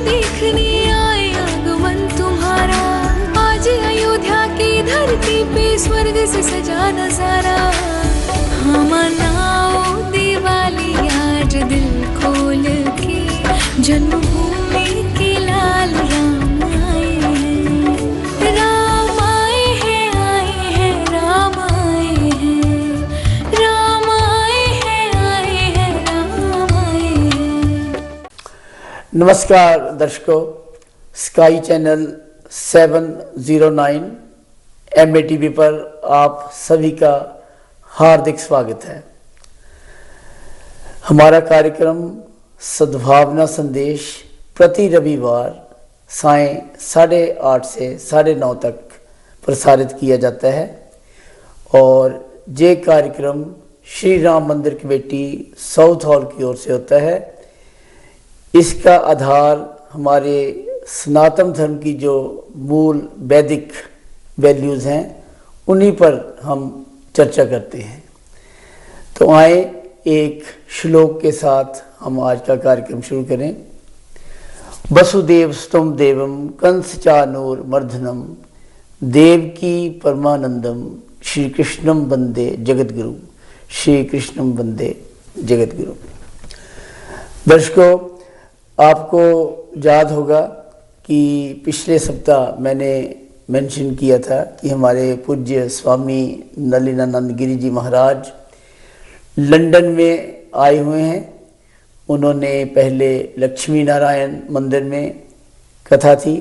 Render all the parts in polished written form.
देखने आए आगमन तुम्हारा। आज अयोध्या की धरती पे स्वर्ग से सजा नजारा। हम मनाओ दिवाली आज दिल खोल के, जन्मभूमि के लाल राम आए हैं। राम आए हैं, आए हैं, राम आए हैं। राम आए हैं, आए हैं, राम आए हैं। नमस्कार दर्शकों, स्काई चैनल 709 MATV पर आप सभी का हार्दिक स्वागत है। हमारा कार्यक्रम सद्भावना संदेश प्रति रविवार सायं 8:30 से 9:30 तक प्रसारित किया जाता है और ये कार्यक्रम श्री राम मंदिर कमेटी साउथ हॉल की ओर से होता है। इसका आधार हमारे सनातन धर्म की जो मूल वैदिक वैल्यूज़ हैं उन्हीं पर हम चर्चा करते हैं। तो आए एक श्लोक के साथ हम आज का कार्यक्रम शुरू करें। वसुदेव स्तुम देवम कंस चानूर मर्दनम देवकी परमानंदम श्री कृष्णम वंदे जगतगुरु। श्री कृष्णम वंदे जगतगुरु। दर्शकों, आपको याद होगा कि पिछले सप्ताह मैंने मेंशन किया था कि हमारे पूज्य स्वामी नलिनानंद गिरी जी महाराज लंदन में आए हुए हैं। उन्होंने पहले लक्ष्मी नारायण मंदिर में कथा थी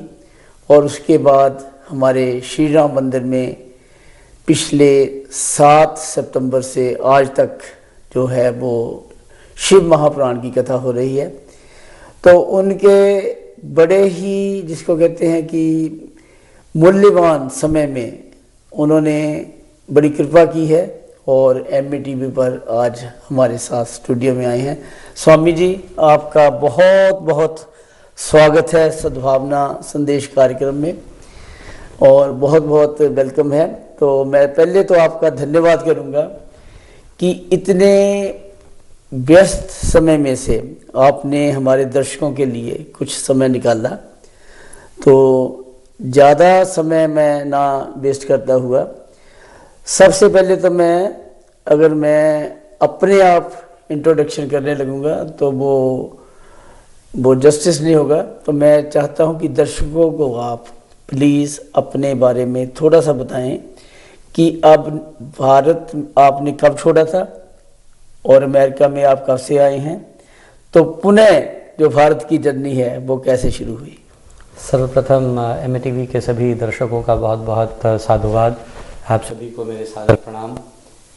और उसके बाद हमारे श्री राम मंदिर में पिछले 7 सितंबर से आज तक जो है वो शिव महापुराण की कथा हो रही है। तो उनके बड़े ही जिसको कहते हैं कि मूल्यवान समय में उन्होंने बड़ी कृपा की है और MATV पर आज हमारे साथ स्टूडियो में आए हैं। स्वामी जी, आपका बहुत बहुत स्वागत है सद्भावना संदेश कार्यक्रम में और बहुत बहुत वेलकम है। तो मैं पहले तो आपका धन्यवाद करूंगा कि इतने व्यस्त समय में से आपने हमारे दर्शकों के लिए कुछ समय निकाला। तो ज़्यादा समय मैं ना वेस्ट करता हुआ, सबसे पहले तो अगर मैं अपने आप इंट्रोडक्शन करने लगूंगा तो वो जस्टिस नहीं होगा। तो मैं चाहता हूं कि दर्शकों को आप प्लीज़ अपने बारे में थोड़ा सा बताएं कि अब भारत आपने कब छोड़ा था और अमेरिका में आप कब से आए हैं, तो पुनः जो भारत की जर्नी है वो कैसे शुरू हुई। सर्वप्रथम MATV के सभी दर्शकों का बहुत बहुत साधुवाद। आप सभी को मेरे सादर प्रणाम।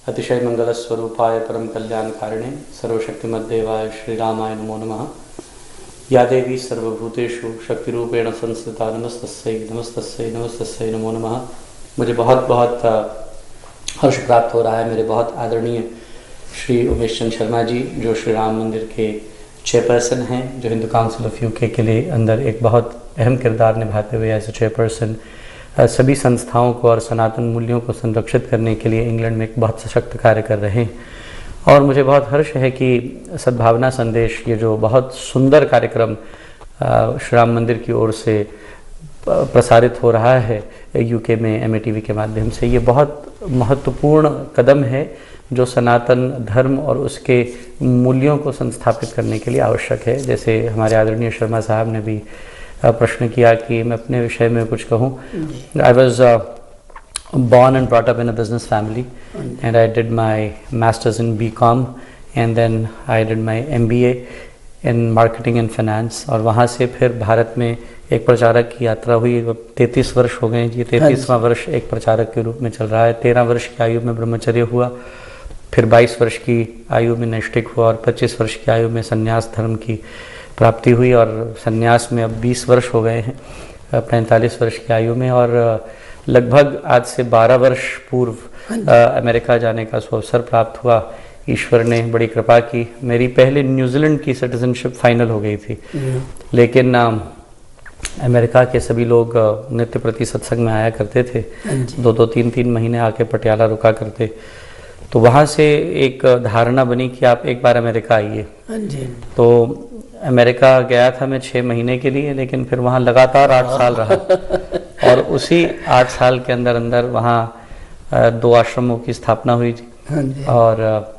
अतिशय मंगल स्वरूपाय परम कल्याणकारिणे सर्वशक्तिमद्देवाय श्री रामाय नमो नमः। या देवी सर्वभूतेषु शक्तिरूपेण संस्थिता नमस्तस्यै नमस्तस्यै नमस्तस्यै नमो नमः। मुझे बहुत बहुत हर्ष प्राप्त हो रहा है। मेरे बहुत आदरणीय श्री उमेश चंद शर्मा जी, जो श्री राम मंदिर के चेयरपर्सन हैं, जो हिंदू काउंसिल ऑफ UK के लिए अंदर एक बहुत अहम किरदार निभाते हुए एज ए चेयरपर्सन सभी संस्थाओं को और सनातन मूल्यों को संरक्षित करने के लिए इंग्लैंड में एक बहुत सशक्त कार्य कर रहे हैं। और मुझे बहुत हर्ष है कि सद्भावना संदेश, ये जो बहुत सुंदर कार्यक्रम श्री राम मंदिर की ओर से प्रसारित हो रहा है UK में MATV के माध्यम से, ये बहुत महत्वपूर्ण कदम है जो सनातन धर्म और उसके मूल्यों को संस्थापित करने के लिए आवश्यक है। जैसे हमारे आदरणीय शर्मा साहब ने भी प्रश्न किया कि मैं अपने विषय में कुछ कहूँ। I was born and brought up in a business family and I did my masters in BCom and then I did my MBA in marketing and finance। और वहाँ से फिर भारत में एक प्रचारक की यात्रा हुई। 33 वर्ष हो गए। ये 33वां वर्ष एक प्रचारक के रूप में चल रहा है। 13 वर्ष की आयु में ब्रह्मचर्य हुआ, फिर 22 वर्ष की आयु में नैष्ठिक हुआ और 25 वर्ष की आयु में संन्यास धर्म की प्राप्ति हुई और संन्यास में अब 20 वर्ष हो गए हैं 45 वर्ष की आयु में। और लगभग आज से 12 वर्ष पूर्व अमेरिका जाने का अवसर प्राप्त हुआ। ईश्वर ने बड़ी कृपा की। मेरी पहले न्यूजीलैंड की सिटीजनशिप फाइनल हो गई थी, लेकिन अमेरिका के सभी लोग नित्य प्रति सत्संग में आया करते थे। 2-2, 3-3 महीने आके पटियाला रुका करते। तो वहाँ से एक धारणा बनी कि आप एक बार अमेरिका आइए। हाँ जी। तो अमेरिका गया था मैं 6 महीने के लिए, लेकिन फिर वहाँ लगातार 8 साल रहा और उसी 8 साल के अंदर अंदर वहाँ 2 आश्रमों की स्थापना हुई हाँ जी। और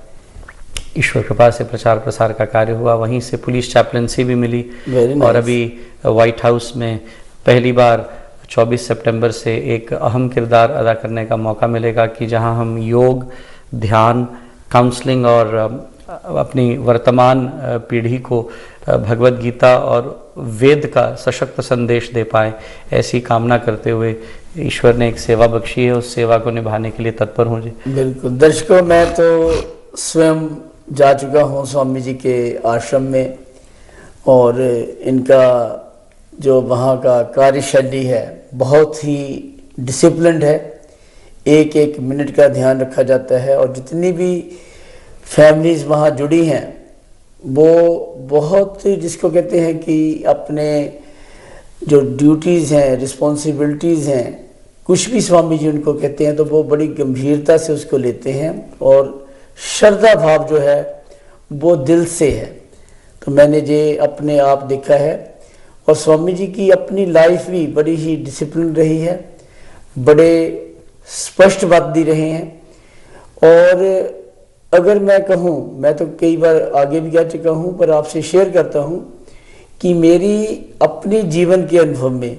ईश्वर कृपा से प्रचार प्रसार का कार्य हुआ। वहीं से पुलिस चैप्लनसी भी मिली। और अभी व्हाइट हाउस में पहली बार 24 सितंबर से एक अहम किरदार अदा करने का मौका मिलेगा कि जहां हम योग, ध्यान, काउंसलिंग और अपनी वर्तमान पीढ़ी को भगवत गीता और वेद का सशक्त संदेश दे पाए, ऐसी कामना करते हुए ईश्वर ने एक सेवा बख्शी है, उस सेवा को निभाने के लिए तत्पर हूँ जी। बिल्कुल। दर्शकों, मैं तो स्वयं जा चुका हूँ स्वामी जी के आश्रम में और इनका जो वहाँ का कार्यशैली है बहुत ही डिसिप्लिन्ड है। एक एक मिनट का ध्यान रखा जाता है और जितनी भी फैमिलीज़ वहाँ जुड़ी हैं वो बहुत, जिसको कहते हैं कि अपने जो ड्यूटीज़ हैं, रिस्पॉन्सिबिलिटीज़ हैं, कुछ भी स्वामी जी उनको कहते हैं तो वो बड़ी गंभीरता से उसको लेते हैं और श्रद्धा भाव जो है वो दिल से है। तो मैंने ये अपने आप देखा है और स्वामी जी की अपनी लाइफ भी बड़ी ही डिसिप्लिन रही है, बड़े स्पष्टवादी रहे हैं। और अगर मैं कहूँ, मैं तो कई बार आगे भी कह चुका हूँ पर आपसे शेयर करता हूँ कि मेरी अपनी जीवन के अनुभव में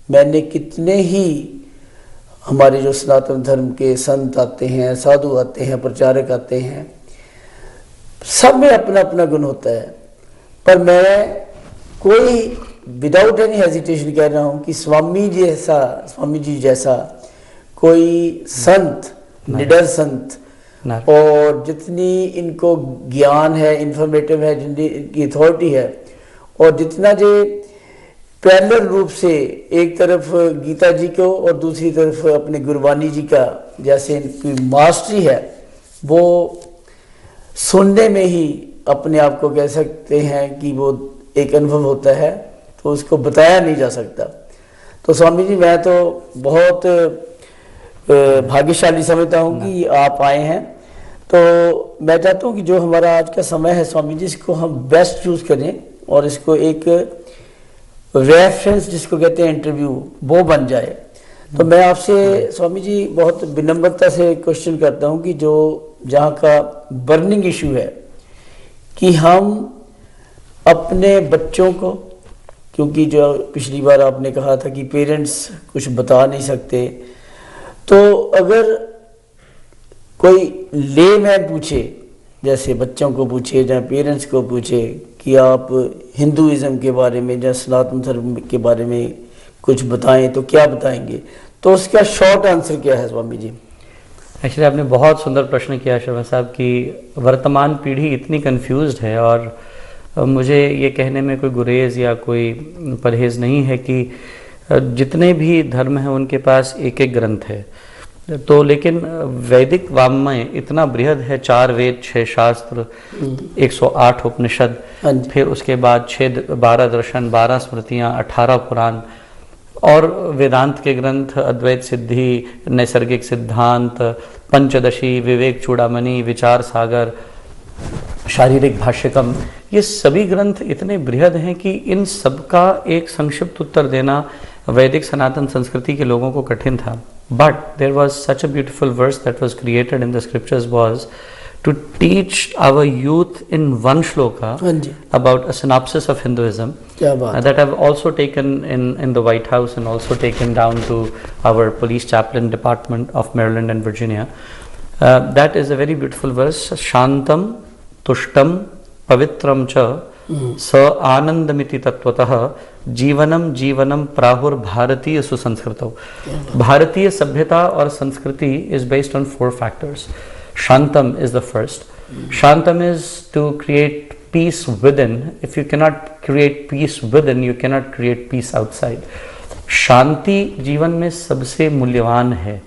मैंने कितने ही हमारे जो सनातन धर्म के संत आते हैं, साधु आते हैं, प्रचारक आते हैं, सब में अपना अपना गुण होता है। पर मैं कोई विदाउट एनी हेजिटेशन कह रहा हूँ कि स्वामी जी जैसा कोई संत, निडर संत और जितनी इनको ज्ञान है, इंफॉर्मेटिव है, जिनकी अथॉरिटी है और जितना जो पैरेलल रूप से एक तरफ गीता जी को और दूसरी तरफ अपने गुरबानी जी का जैसे इनकी मास्टरी है, वो सुनने में ही अपने आप को कह सकते हैं कि वो एक अनुभव होता है, तो उसको बताया नहीं जा सकता। तो स्वामी जी, मैं तो बहुत भाग्यशाली समझता हूँ कि आप आए हैं। तो मैं चाहता हूँ कि जो हमारा आज का समय है स्वामी जी, इसको हम बेस्ट चूज़ करें और इसको एक रेफरेंस जिसको कहते हैं इंटरव्यू, वो बन जाए। तो मैं आपसे स्वामी जी बहुत विनम्रता से क्वेश्चन करता हूँ कि जो जहाँ का बर्निंग इशू है कि हम अपने बच्चों को, क्योंकि जो पिछली बार आपने कहा था कि पेरेंट्स कुछ बता नहीं सकते, तो अगर कोई लेमैन पूछे, जैसे बच्चों को पूछे या पेरेंट्स को पूछे कि आप हिंदुइज्म के बारे में या सनातन धर्म के बारे में कुछ बताएं, तो क्या बताएंगे? तो उसका शॉर्ट आंसर क्या है स्वामी जी? एक्चुअली आपने बहुत सुंदर प्रश्न किया शर्मा साहब कि वर्तमान पीढ़ी इतनी कंफ्यूज्ड है और मुझे ये कहने में कोई गुरेज या कोई परहेज़ नहीं है कि जितने भी धर्म हैं उनके पास एक एक ग्रंथ है। तो लेकिन वैदिक वाङ्मय इतना बृहद है, 4 वेद, 6 शास्त्र, 108 उपनिषद, फिर उसके बाद 12 दर्शन, 12 स्मृतियाँ, 18 पुराण और वेदांत के ग्रंथ, अद्वैत सिद्धि, नैसर्गिक सिद्धांत, पंचदशी, विवेक चूड़ामणि, विचार सागर, शारीरिक भाष्यकम, ये सभी ग्रंथ इतने बृहद हैं कि इन सब का एक संक्षिप्त उत्तर देना वैदिक सनातन संस्कृति के लोगों को कठिन था। But there was such a beautiful verse that was created in the scriptures was to teach our youth in one shloka about a synopsis of Hinduism that I've also taken in the White House and also taken down to our police chaplain department of Maryland and Virginia. That is a very beautiful verse. Shantam tushtam pavitram cha स आनंदमिति तत्वतः जीवनम जीवनम प्राहुर भारतीय सुसंस्कृतौ। भारतीय सभ्यता और संस्कृति is based on 4 factors. Shantam is the first. Shantam is to create peace within. If you cannot create peace within, you cannot create peace outside. शांति जीवन में सबसे मूल्यवान है।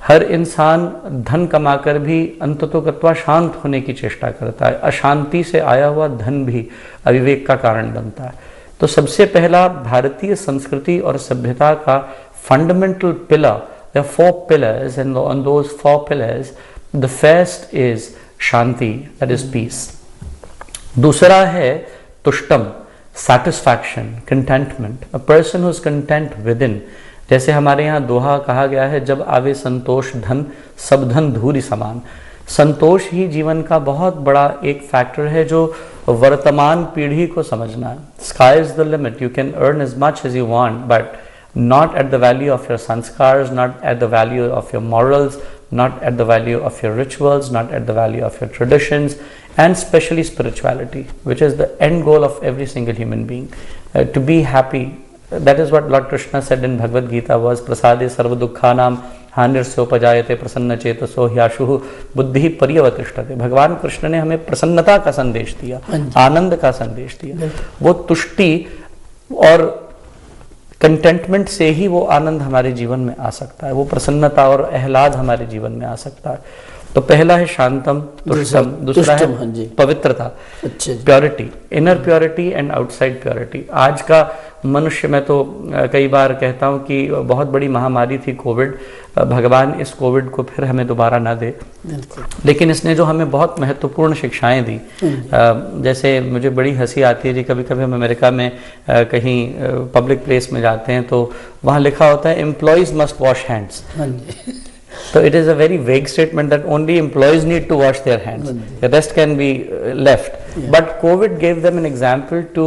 हर इंसान धन कमाकर भी अंततोगत्वा शांत होने की चेष्टा करता है। अशांति से आया हुआ धन भी अविवेक का कारण बनता है। तो सबसे पहला भारतीय संस्कृति और सभ्यता का fundamental pillar, there are 4 pillars and on those 4 pillars the first is Shanti, that is peace. दूसरा है तुष्टम, satisfaction, contentment, a person who is content within। जैसे हमारे यहाँ दोहा कहा गया है, जब आवे संतोष धन सब धन धूरी समान। संतोष ही जीवन का बहुत बड़ा एक फैक्टर है जो वर्तमान पीढ़ी को समझना है। Sky is the limit, you can earn as much as you want, but not at the value of your sanskars, not at the value of your morals, not at the value of your rituals, not at the value of your traditions, and especially spirituality, which is the end goal of every single human being. To be happy, that is what Lord Krishna said in Bhagavad Gita was prasade sarva dukkhanam हानिर्स्योपजायते प्रसन्न चेतसो ह्याशुः बुद्धि पर्यवतिष्ठते। भगवान कृष्ण ने हमें प्रसन्नता का संदेश दिया, आनंद का संदेश दिया। वो तुष्टि और कंटेंटमेंट से ही वो आनंद हमारे जीवन में आ सकता है, वो प्रसन्नता और आह्लाद हमारे जीवन में आ सकता है। तो पहला है शांतम तुष्टम, दूसरा है पवित्रता, purity, inner purity and outside purity. आज का मनुष्य, मैं तो कई बार कहता हूँ कि बहुत बड़ी महामारी थी कोविड, भगवान इस कोविड को फिर हमें दोबारा ना दे, लेकिन इसने जो हमें बहुत महत्वपूर्ण शिक्षाएं दी, जैसे मुझे बड़ी हंसी आती है जी, कभी कभी हम अमेरिका में कहीं पब्लिक प्लेस में जाते हैं तो वहाँ लिखा होता है employees must wash hands. So it is a very vague statement that only employees need to wash their hands. The rest can be left. Yeah. But COVID gave them an example to,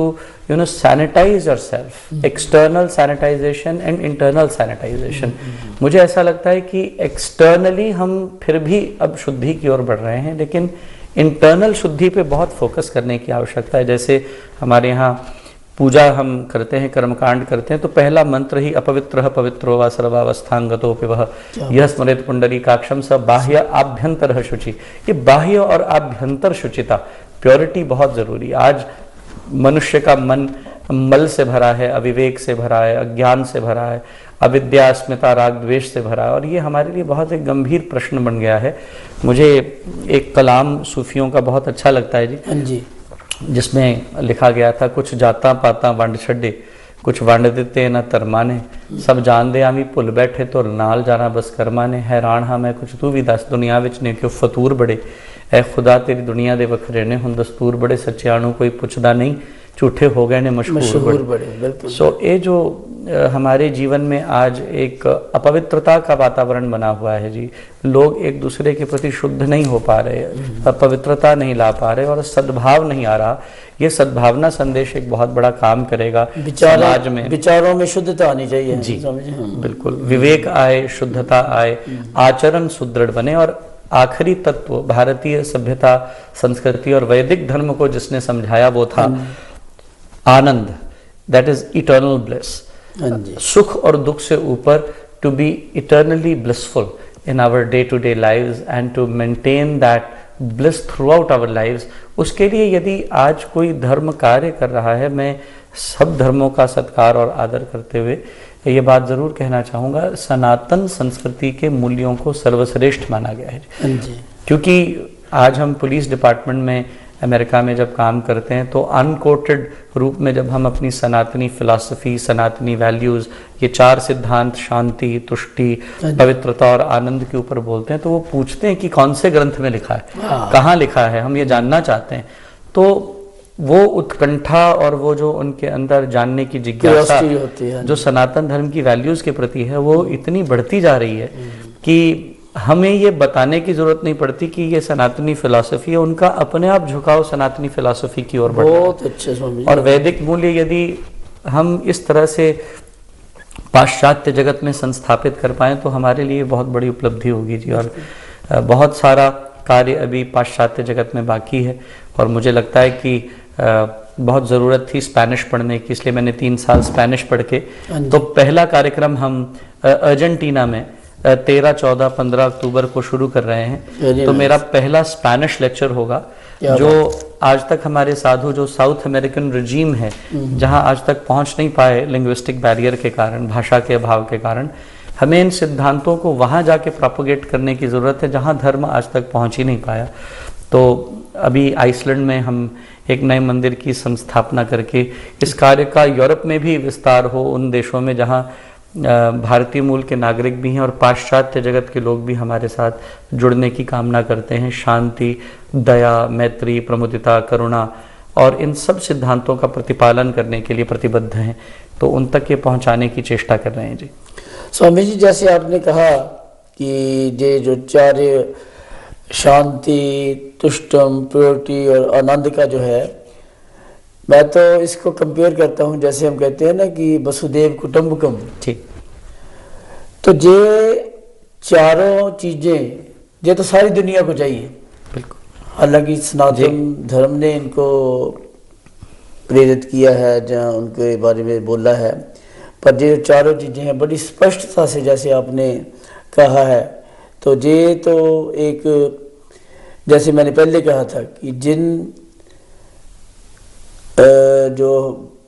sanitize yourself. External sanitization and internal sanitization. मुझे ऐसा लगता है कि externally हम फिर भी अब शुद्धि की ओर बढ़ रहे हैं, लेकिन internal शुद्धि पे बहुत फोकस करने की आवश्यकता है। जैसे हमारे यहाँ पूजा हम करते हैं, कर्मकांड करते हैं, तो पहला मंत्र ही अपवित्र पवित्रो वा सर्वावस्थांगतोपि वह यह स्मरेत पुंडरीकाक्षम स बाह्य आभ्यंतर शुचि। ये बाह्य और आभ्यंतर शुचिता, प्योरिटी बहुत जरूरी। आज मनुष्य का मन मल से भरा है, अविवेक से भरा है, अज्ञान से भरा है, अविद्या, अस्मिता, राग, द्वेष से भरा है, और ये हमारे लिए बहुत एक गंभीर प्रश्न बन गया है। मुझे एक कलाम सूफियों का बहुत अच्छा लगता है जी, जिसमें लिखा गया था, कुछ जाता पाता वंड छड्डे, कुछ वंड देते न तरमाने, सब जान दे आमी भुल बैठे तो नाल जाना बस करमाने। हैरान हाँ मैं कुछ तू भी दस दुनिया विच ने क्यों फतूर बड़े, ऐ खुदा तेरी दुनिया दे वखरेने हुन दस्तूर बड़े, सच्चियाणू कोई पुछदा नहीं झूठे हो गए ने मशहूर बड़े। सो ये जो हमारे जीवन में आज एक अपवित्रता का वातावरण बना हुआ है जी, लोग एक दूसरे के प्रति शुद्ध नहीं हो पा रहे, पवित्रता नहीं ला पा रहे और सद्भाव नहीं आ रहा। ये सद्भावना संदेश एक बहुत बड़ा काम करेगा समाज में। विचारों में शुद्धता आनी चाहिए जी, बिल्कुल, विवेक आए, शुद्धता आए, आचरण सुदृढ़ बने। और आखिरी तत्व भारतीय सभ्यता, संस्कृति और वैदिक धर्म को जिसने समझाया वो था आनंद, दैट इज इटर्नल ब्लिस। सुख और दुख से ऊपर to be eternally blissful in our day to day lives and to maintain that bliss throughout our lives. उसके लिए यदि आज कोई धर्म कार्य कर रहा है, मैं सब धर्मों का सत्कार और आदर करते हुए ये बात जरूर कहना चाहूँगा, सनातन संस्कृति के मूल्यों को सर्वश्रेष्ठ माना गया है। क्योंकि आज हम पुलिस डिपार्टमेंट में अमेरिका में जब काम करते हैं तो अनकोटेड रूप में जब हम अपनी सनातनी फिलॉसफी, सनातनी वैल्यूज़, ये चार सिद्धांत शांति, तुष्टि, पवित्रता और आनंद के ऊपर बोलते हैं, तो वो पूछते हैं कि कौन से ग्रंथ में लिखा है, कहाँ लिखा है, हम ये जानना चाहते हैं। तो वो उत्कंठा और वो जो उनके अंदर जानने की जिज्ञासा होती है, जो सनातन धर्म की वैल्यूज़ के प्रति है, वो इतनी बढ़ती जा रही है कि हमें ये बताने की जरूरत नहीं पड़ती कि ये सनातनी फिलॉसफी है, उनका अपने आप झुकाव सनातनी फिलॉसफी की ओर बढ़ता है। बहुत अच्छे स्वामी जी। और वैदिक मूल्य यदि हम इस तरह से पाश्चात्य जगत में संस्थापित कर पाएं तो हमारे लिए बहुत बड़ी उपलब्धि होगी जी। और बहुत सारा कार्य अभी पाश्चात्य जगत में बाकी है और मुझे लगता है कि बहुत ज़रूरत थी स्पेनिश पढ़ने की, इसलिए मैंने 3 साल स्पेनिश पढ़ के, तो पहला कार्यक्रम हम अर्जेंटीना में 13, 14, 15 अक्टूबर को शुरू कर रहे हैं। तो मेरा पहला स्पेनिश लेक्चर होगा, जो आज तक हमारे साधु जो साउथ अमेरिकन रिजीम है, जहां आज तक पहुंच नहीं पाए लिंग्विस्टिक बैरियर के कारण, भाषा के अभाव के कारण, हमें इन सिद्धांतों को वहां जाके प्रोपोगेट करने की ज़रूरत है जहां धर्म आज तक पहुंच ही नहीं पाया। तो अभी आइसलैंड में हम एक नए मंदिर की संस्थापना करके इस कार्य का यूरोप में भी विस्तार हो, उन देशों में जहां भारतीय मूल के नागरिक भी हैं और पाश्चात्य जगत के लोग भी हमारे साथ जुड़ने की कामना करते हैं। शांति, दया, मैत्री, प्रमुदिता, करुणा और इन सब सिद्धांतों का प्रतिपालन करने के लिए प्रतिबद्ध हैं, तो उन तक ये पहुंचाने की चेष्टा कर रहे हैं जी। स्वामी जी, जैसे आपने कहा कि ये जो चार शांति, तुष्टम, प्योरिटी और आनंद का जो है, मैं तो इसको कंपेयर करता हूँ, जैसे हम कहते हैं ना कि वसुदेव कुटुंबकम। ठीक। तो ये चारों चीज़ें ये तो सारी दुनिया को चाहिए। बिल्कुल। हालांकि सनातन धर्म ने इनको प्रेरित किया है, जहाँ उनके बारे में बोला है, पर ये चारों चीज़ें हैं बड़ी स्पष्टता से जैसे आपने कहा है। तो ये तो एक, जैसे मैंने पहले कहा था कि जिन जो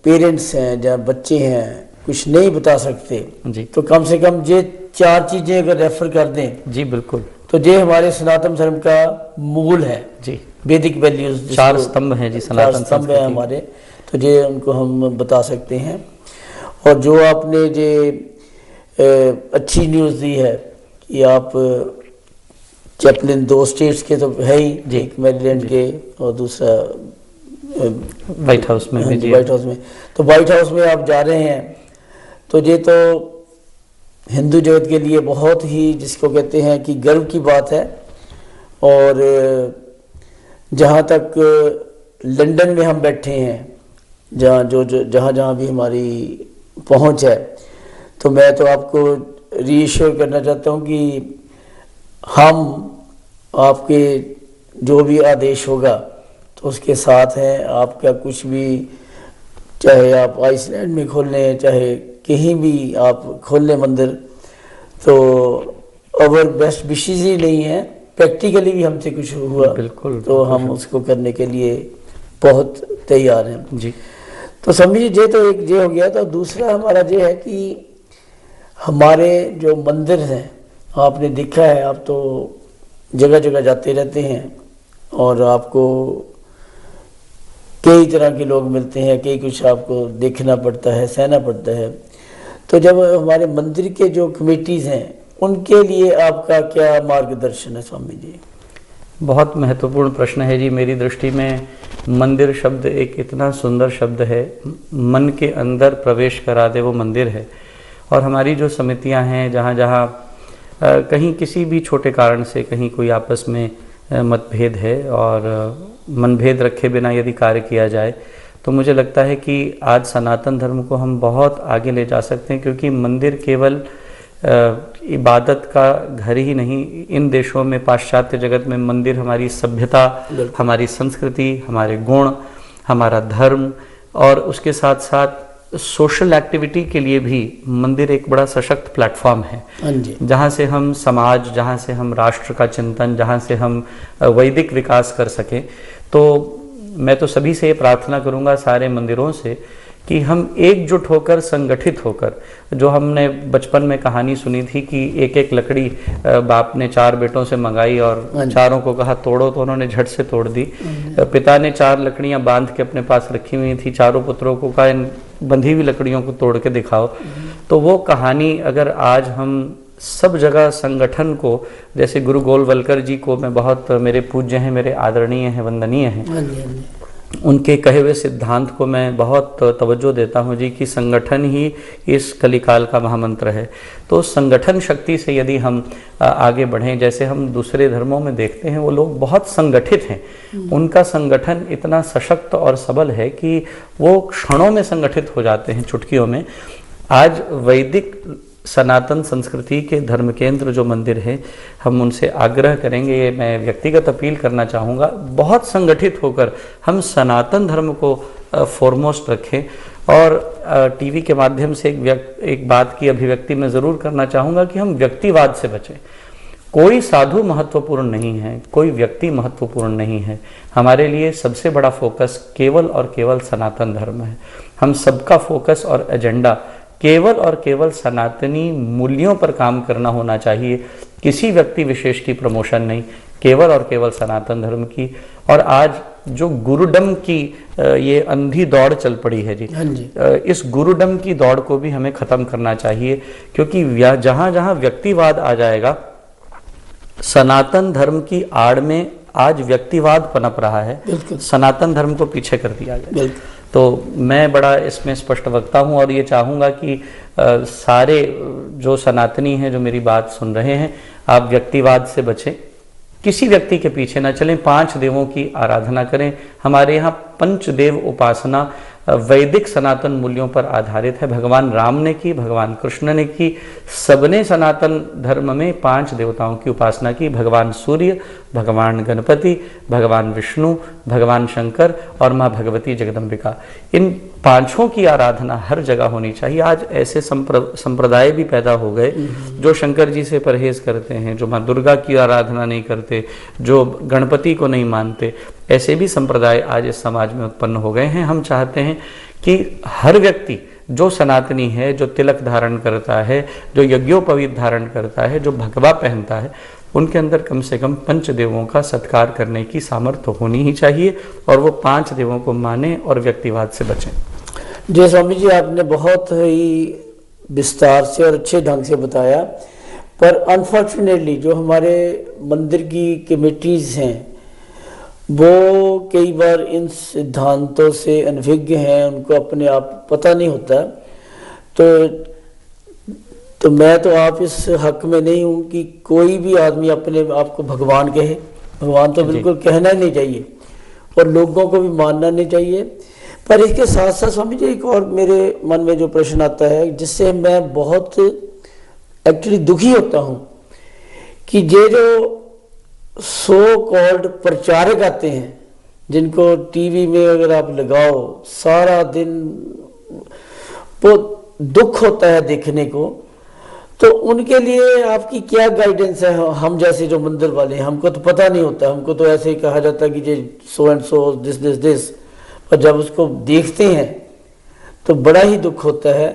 पेरेंट्स हैं, जहाँ बच्चे हैं कुछ नहीं बता सकते जी, तो कम से कम ये चार चीज़ें अगर रेफर कर दें जी बिल्कुल, तो ये हमारे सनातन धर्म का मूल है जी। वैदिक वैल्यूज, चार स्तंभ हैं जी, सनातन स्तंभ है हमारे, तो ये उनको हम बता सकते हैं। और जो आपने ये अच्छी न्यूज़ दी है कि आप चैपलिन 2 स्टेट्स के तो है ही जी, एक मैरीलैंड के और दूसरा व्हाइट हाउस में भी जी। व्हाइट हाउस में, तो व्हाइट हाउस में आप जा रहे हैं, तो ये तो हिंदू जगत के लिए बहुत ही, जिसको कहते हैं कि गर्व की बात है। और जहाँ तक लंदन में हम बैठे हैं, जहाँ भी हमारी पहुँच है, तो मैं तो आपको रीअश्योर करना चाहता हूँ कि हम आपके जो भी आदेश होगा तो उसके साथ हैं। आपका कुछ भी, चाहे आप आइसलैंड में खोल लें, चाहे कहीं भी आप खोल लें मंदिर, तो अवर बेस्ट विशेष ही नहीं है, प्रैक्टिकली भी हमसे कुछ हुआ बिल्कुल, तो हम उसको करने के लिए बहुत तैयार हैं जी। तो समझिए, ये तो एक ये हो गया। तो दूसरा हमारा ये है कि हमारे जो मंदिर हैं, आपने देखा है, आप तो जगह जगह जाते रहते हैं और आपको कई तरह के लोग मिलते हैं, कई कुछ आपको देखना पड़ता है, सहना पड़ता है। तो जब हमारे मंदिर के जो कमेटीज़ हैं, उनके लिए आपका क्या मार्गदर्शन है स्वामी जी? बहुत महत्वपूर्ण प्रश्न है जी। मेरी दृष्टि में मंदिर शब्द एक इतना सुंदर शब्द है, मन के अंदर प्रवेश करा दे वो मंदिर है। और हमारी जो समितियां हैं, जहाँ जहाँ कहीं किसी भी छोटे कारण से कहीं कोई आपस में मतभेद है और मनभेद रखे बिना यदि कार्य किया जाए, तो मुझे लगता है कि आज सनातन धर्म को हम बहुत आगे ले जा सकते हैं। क्योंकि मंदिर केवल इबादत का घर ही नहीं, इन देशों में, पाश्चात्य जगत में मंदिर हमारी सभ्यता, हमारी संस्कृति, हमारे गुण, हमारा धर्म और उसके साथ साथ सोशल एक्टिविटी के लिए भी मंदिर एक बड़ा सशक्त प्लेटफॉर्म है, जहाँ से हम समाज, जहाँ से हम राष्ट्र का चिंतन, जहाँ से हम वैदिक विकास कर सकें। तो मैं तो सभी से ये प्रार्थना करूँगा, सारे मंदिरों से, कि हम एकजुट होकर, संगठित होकर, जो हमने बचपन में कहानी सुनी थी कि एक एक लकड़ी बाप ने 4 बेटों से मंगाई और चारों को कहा तोड़ो, तो उन्होंने झट से तोड़ दी। पिता ने 4 लकड़ियां बांध के अपने पास रखी हुई थी, चारों पुत्रों को कहा इन बंधी हुई लकड़ियों को तोड़ के दिखाओ। तो वो कहानी अगर आज हम सब जगह संगठन को, जैसे गुरु गोलवलकर जी को मैं बहुत, मेरे पूज्य हैं, मेरे आदरणीय हैं, वंदनीय हैं, उनके कहे हुए सिद्धांत को मैं बहुत तवज्जो देता हूँ जी, कि संगठन ही इस कलिकाल का महामंत्र है। तो संगठन शक्ति से यदि हम आगे बढ़ें, जैसे हम दूसरे धर्मों में देखते हैं, वो लोग बहुत संगठित हैं, उनका संगठन इतना सशक्त और सबल है कि वो क्षणों में संगठित हो जाते हैं, चुटकियों में। आज वैदिक सनातन संस्कृति के धर्म केंद्र जो मंदिर हैं, हम उनसे आग्रह करेंगे, ये मैं व्यक्तिगत अपील करना चाहूँगा, बहुत संगठित होकर हम सनातन धर्म को फॉरमोस्ट रखें। और टीवी के माध्यम से एक बात की अभिव्यक्ति मैं ज़रूर करना चाहूँगा कि हम व्यक्तिवाद से बचें। कोई साधु महत्वपूर्ण नहीं है, कोई व्यक्ति महत्वपूर्ण नहीं है। हमारे लिए सबसे बड़ा फोकस केवल और केवल सनातन धर्म है। हम सबका फोकस और एजेंडा केवल और केवल सनातनी मूल्यों पर काम करना होना चाहिए। किसी व्यक्ति विशेष की प्रमोशन नहीं, केवल और केवल सनातन धर्म की। और आज जो गुरुडम की ये अंधी दौड़ चल पड़ी है जी, हाँ जी, इस गुरुडम की दौड़ को भी हमें खत्म करना चाहिए, क्योंकि जहां जहां व्यक्तिवाद आ जाएगा, सनातन धर्म की आड़ में आज व्यक्तिवाद पनप रहा है, सनातन धर्म को पीछे कर दिया गया। तो मैं बड़ा इसमें स्पष्ट वक्ता हूं और ये चाहूंगा कि सारे जो सनातनी हैं जो मेरी बात सुन रहे हैं, आप व्यक्तिवाद से बचें, किसी व्यक्ति के पीछे ना चलें, 5 देवों की आराधना करें। हमारे यहाँ पंचदेव उपासना वैदिक सनातन मूल्यों पर आधारित है। भगवान राम ने की, भगवान कृष्ण ने की, सबने सनातन धर्म में 5 देवताओं की उपासना की। भगवान सूर्य, भगवान गणपति, भगवान विष्णु, भगवान शंकर और माँ भगवती जगदम्बिका, इन 5 की आराधना हर जगह होनी चाहिए। आज ऐसे संप्रदाय भी पैदा हो गए जो शंकर जी से परहेज करते हैं, जो माँ दुर्गा की आराधना नहीं करते, जो गणपति को नहीं मानते। ऐसे भी संप्रदाय आज इस समाज में उत्पन्न हो गए हैं। हम चाहते हैं कि हर व्यक्ति जो सनातनी है, जो तिलक धारण करता है, जो यज्ञोपवीत धारण करता है, जो भगवा पहनता है, उनके अंदर कम से कम पंचदेवों का सत्कार करने की सामर्थ्य होनी ही चाहिए और वो 5 देवों को माने और व्यक्तिवाद से बचें। जय स्वामी जी, आपने बहुत ही विस्तार से और अच्छे ढंग से बताया, पर अनफॉर्चुनेटली जो हमारे मंदिर की कमेटीज हैं वो कई बार इन सिद्धांतों से अनभिज्ञ हैं, उनको अपने आप पता नहीं होता। तो मैं तो आप इस हक में नहीं हूँ कि कोई भी आदमी अपने आप को भगवान कहे। भगवान तो बिल्कुल कहना ही नहीं चाहिए और लोगों को भी मानना नहीं चाहिए। पर इसके साथ साथ स्वामी जी एक और मेरे मन में जो प्रश्न आता है, जिससे मैं बहुत एक्चुअली दुखी होता हूँ, कि ये जो सो कॉल्ड प्रचारक आते हैं, जिनको टीवी में अगर आप लगाओ सारा दिन, वो दुख होता है देखने को। तो उनके लिए आपकी क्या गाइडेंस है? हम जैसे जो मंदिर वाले हैं, हमको तो पता नहीं होता, हमको तो ऐसे ही कहा जाता है कि ये सो एंड सो दिस, पर जब उसको देखते हैं तो बड़ा ही दुख होता है।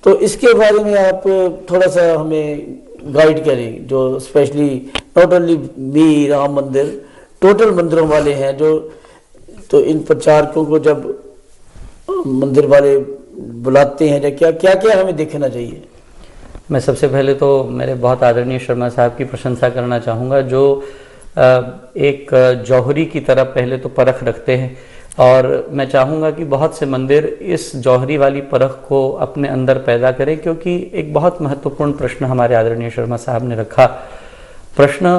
तो इसके बारे में आप थोड़ा सा हमें गाइड करें, जो specially not only me, Ram मंदिर, टोटल मंदिरों वाले हैं जो, तो इन प्रचारकों को जब मंदिर वाले बुलाते हैं, क्या क्या क्या हमें देखना चाहिए? मैं सबसे पहले तो मेरे बहुत आदरणीय शर्मा साहब की प्रशंसा करना चाहूँगा, जो एक जौहरी की तरह पहले तो परख रखते हैं, और मैं चाहूँगा कि बहुत से मंदिर इस जौहरी वाली परख को अपने अंदर पैदा करें, क्योंकि एक बहुत महत्वपूर्ण प्रश्न हमारे आदरणीय शर्मा साहब ने रखा। प्रश्न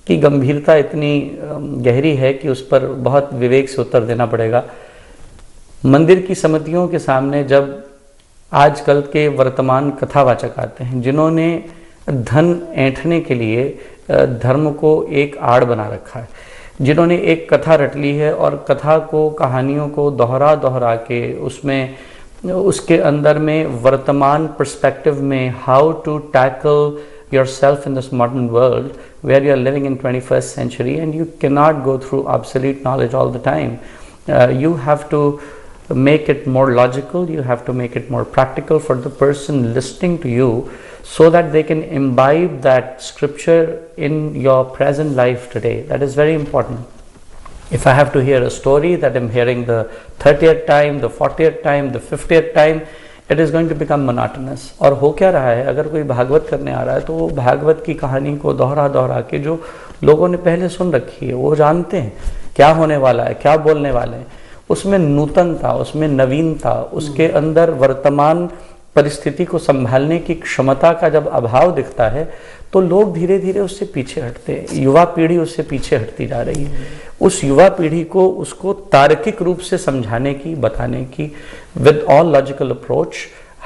की गंभीरता इतनी गहरी है कि उस पर बहुत विवेक से उत्तर देना पड़ेगा। मंदिर की समितियों के सामने जब आजकल के वर्तमान कथावाचक आते हैं, जिन्होंने धन ऐंठने के लिए धर्म को एक आड़ बना रखा है, जिन्होंने एक कथा रट ली है और कथा को, कहानियों को दोहरा के उसके अंदर में वर्तमान पर्सपेक्टिव में how to tackle yourself in this modern world where you are living in 21st century and you cannot go through obsolete knowledge all the time. You have to make it more logical, you have to make it more practical for the person listening to you, so that they can imbibe that scripture in your present life today. That is very important. If I have to hear a story that I'm hearing the 30th time, the 40th time, the 50th time, it is going to become monotonous. और हो क्या रहा है, अगर कोई भागवत करने आ रहा है तो वो भागवत की कहानी को दोहरा के जो लोगों ने पहले सुन रखी है, वो जानते हैं क्या होने वाला है, क्या बोलने वाले हैं, उसमें नूतनता, उसमें नवीनता, उसके अंदर वर्तमान परिस्थिति को संभालने की क्षमता का जब अभाव दिखता है तो लोग धीरे धीरे उससे पीछे हटते हैं। युवा पीढ़ी उससे पीछे हटती जा रही है। उस युवा पीढ़ी को उसको तार्किक रूप से समझाने की, बताने की, with all logical approach,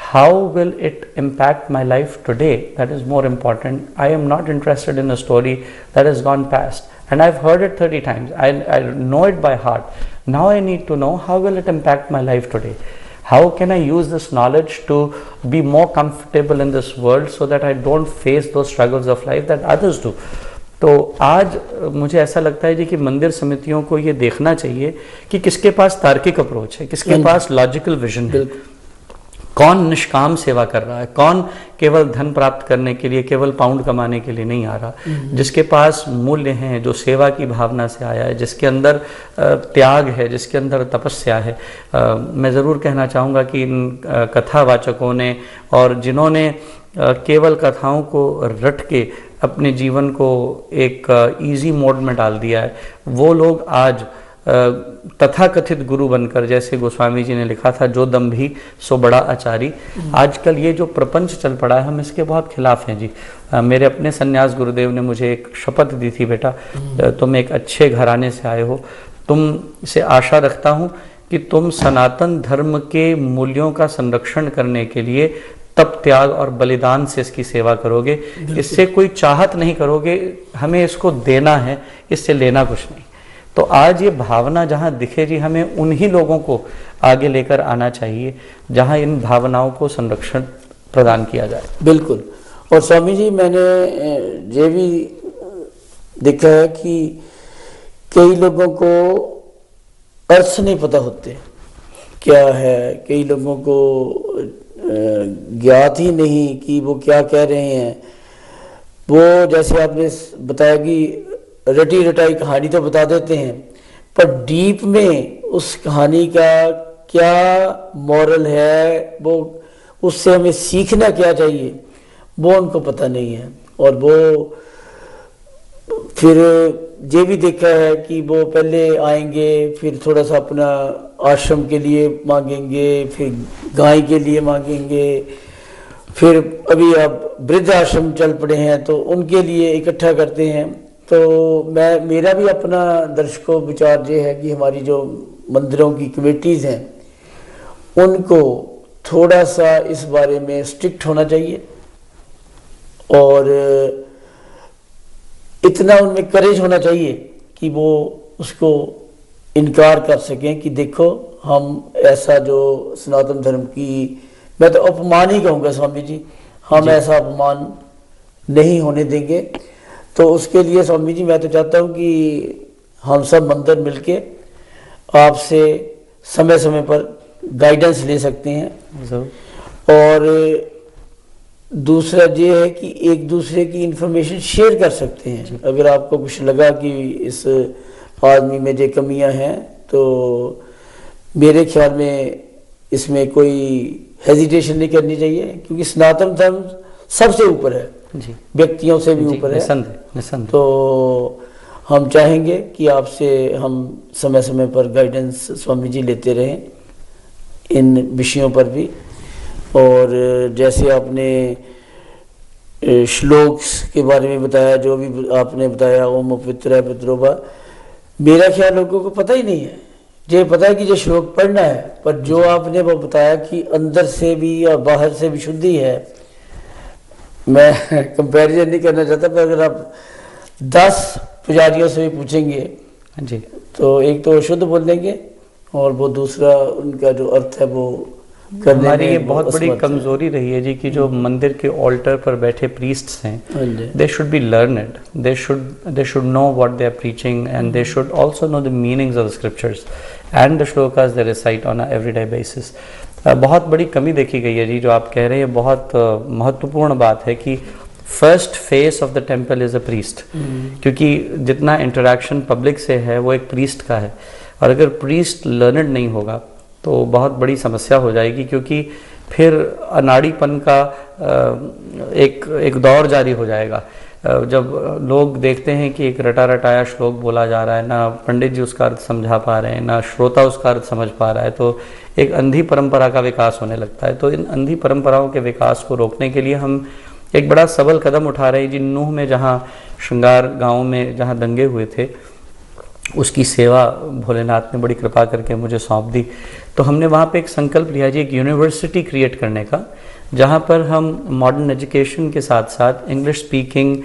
how will it impact my life today, that is more important. I am not interested in a story that is gone past and I've heard it 30 times. I know it by heart. Now I need to know how will it impact my life today. How can I use this knowledge to be more comfortable in this world so that I don't face those struggles of life that others do. तो आज मुझे ऐसा लगता है जी कि मंदिर समितियों को ये देखना चाहिए कि किसके पास तार्किक अप्रोच है, किसके पास लॉजिकल विजन है, कौन निष्काम सेवा कर रहा है, कौन केवल धन प्राप्त करने के लिए, केवल पाउंड कमाने के लिए नहीं आ रहा, जिसके पास मूल्य हैं, जो सेवा की भावना से आया है, जिसके अंदर त्याग है, जिसके अंदर तपस्या है। मैं ज़रूर कहना चाहूँगा कि इन कथावाचकों ने और जिन्होंने केवल कथाओं को रट के अपने जीवन को एक इजी मोड में डाल दिया है, वो लोग आज तथाकथित गुरु बनकर, जैसे गोस्वामी जी ने लिखा था, जो दम्भी सो बड़ा आचारी। आजकल ये जो प्रपंच चल पड़ा है, हम इसके बहुत खिलाफ हैं जी। मेरे अपने सन्यास गुरुदेव ने मुझे एक शपथ दी थी, बेटा तुम एक अच्छे घराने से आए हो, तुम से आशा रखता हूँ कि तुम सनातन धर्म के मूल्यों का संरक्षण करने के लिए तप, त्याग और बलिदान से इसकी सेवा करोगे। इससे कोई चाहत नहीं करोगे, हमें इसको देना है, इससे लेना कुछ नहीं। तो आज ये भावना जहाँ दिखे जी, हमें उन्हीं लोगों को आगे लेकर आना चाहिए जहाँ इन भावनाओं को संरक्षण प्रदान किया जाए। बिल्कुल। और स्वामी जी, मैंने ये भी देखा है कि कई लोगों को अर्थ नहीं पता होते क्या है, कई लोगों को ज्ञात ही नहीं कि वो क्या कह रहे हैं। वो जैसे आपने बताया कि रटी रटाई कहानी तो बता देते हैं, पर डीप में उस कहानी का क्या मॉरल है, वो उससे हमें सीखना क्या चाहिए, वो उनको पता नहीं है। और वो फिर ये भी देखा है कि वो पहले आएंगे, फिर थोड़ा सा अपना आश्रम के लिए मांगेंगे, फिर गाय के लिए मांगेंगे, फिर अभी अब वृद्ध आश्रम चल पड़े हैं तो उनके लिए इकट्ठा करते हैं। तो मेरा भी अपना दर्शकों विचार ये है कि हमारी जो मंदिरों की कमेटीज़ हैं उनको थोड़ा सा इस बारे में स्ट्रिक्ट होना चाहिए और इतना उनमें करेज होना चाहिए कि वो उसको इनकार कर सकें कि देखो हम ऐसा जो सनातन धर्म की, मैं तो अपमान ही कहूँगा स्वामी जी, हम ऐसा अपमान नहीं होने देंगे। तो उसके लिए स्वामी जी मैं तो चाहता हूँ कि हम सब मंदिर मिलके आपसे समय समय पर गाइडेंस ले सकते हैं। और दूसरा ये है कि एक दूसरे की इंफॉर्मेशन शेयर कर सकते हैं। अगर आपको कुछ लगा कि इस आदमी में ये कमियां हैं तो मेरे ख्याल में इसमें कोई हेजिटेशन नहीं करनी चाहिए, क्योंकि सनातन धर्म सबसे ऊपर है जी, व्यक्तियों से भी ऊपर है। निसंदेह। तो हम चाहेंगे कि आपसे हम समय समय पर गाइडेंस स्वामी जी लेते रहें इन विषयों पर भी। और जैसे आपने श्लोक के बारे में बताया, जो भी आपने बताया, ओम पवित्र पितरोवा, मेरा ख्याल लोगों को पता ही नहीं है। ये पता है कि ये श्लोक पढ़ना है, पर जो आपने वो बताया कि अंदर से भी और बाहर से भी शुद्धि है, मैं कंपैरिजन नहीं करना चाहता, पर अगर आप 10 पुजारियों से भी पूछेंगे जी तो एक तो शुद्ध बोल देंगे और वो दूसरा उनका जो अर्थ है वो करने हमारी ये बहुत बड़ी कमजोरी रही है जी कि जो मंदिर के ऑल्टर पर बैठे प्रीस्ट्स हैं, they should be learned, they should know what they are preaching and they should also know the meanings of the scriptures and the shlokas they recite on a everyday basis. बहुत बड़ी कमी देखी गई है जी, जो आप कह रहे हैं बहुत महत्वपूर्ण बात है कि first face of the temple is a priest, क्योंकि जितना इंटरेक्शन पब्लिक से है वो एक प्रीस्ट का है। और अगर प्रीस्ट लर्नड नहीं होगा तो बहुत बड़ी समस्या हो जाएगी, क्योंकि फिर अनाड़ीपन का एक दौर जारी हो जाएगा। जब लोग देखते हैं कि एक रटा रटाया श्लोक बोला जा रहा है, ना पंडित जी उसका अर्थ समझा पा रहे हैं, ना श्रोता उसका अर्थ समझ पा रहा है, तो एक अंधी परंपरा का विकास होने लगता है। तो इन अंधी परंपराओं के विकास को रोकने के लिए हम एक बड़ा सबल कदम उठा रहे हैं। जिन नूह में जहाँ श्रृंगार गांव में जहाँ दंगे हुए थे, उसकी सेवा भोलेनाथ ने बड़ी कृपा करके मुझे सौंप दी। तो हमने वहाँ पे एक संकल्प लिया जी, एक यूनिवर्सिटी क्रिएट करने का, जहाँ पर हम मॉडर्न एजुकेशन के साथ साथ इंग्लिश स्पीकिंग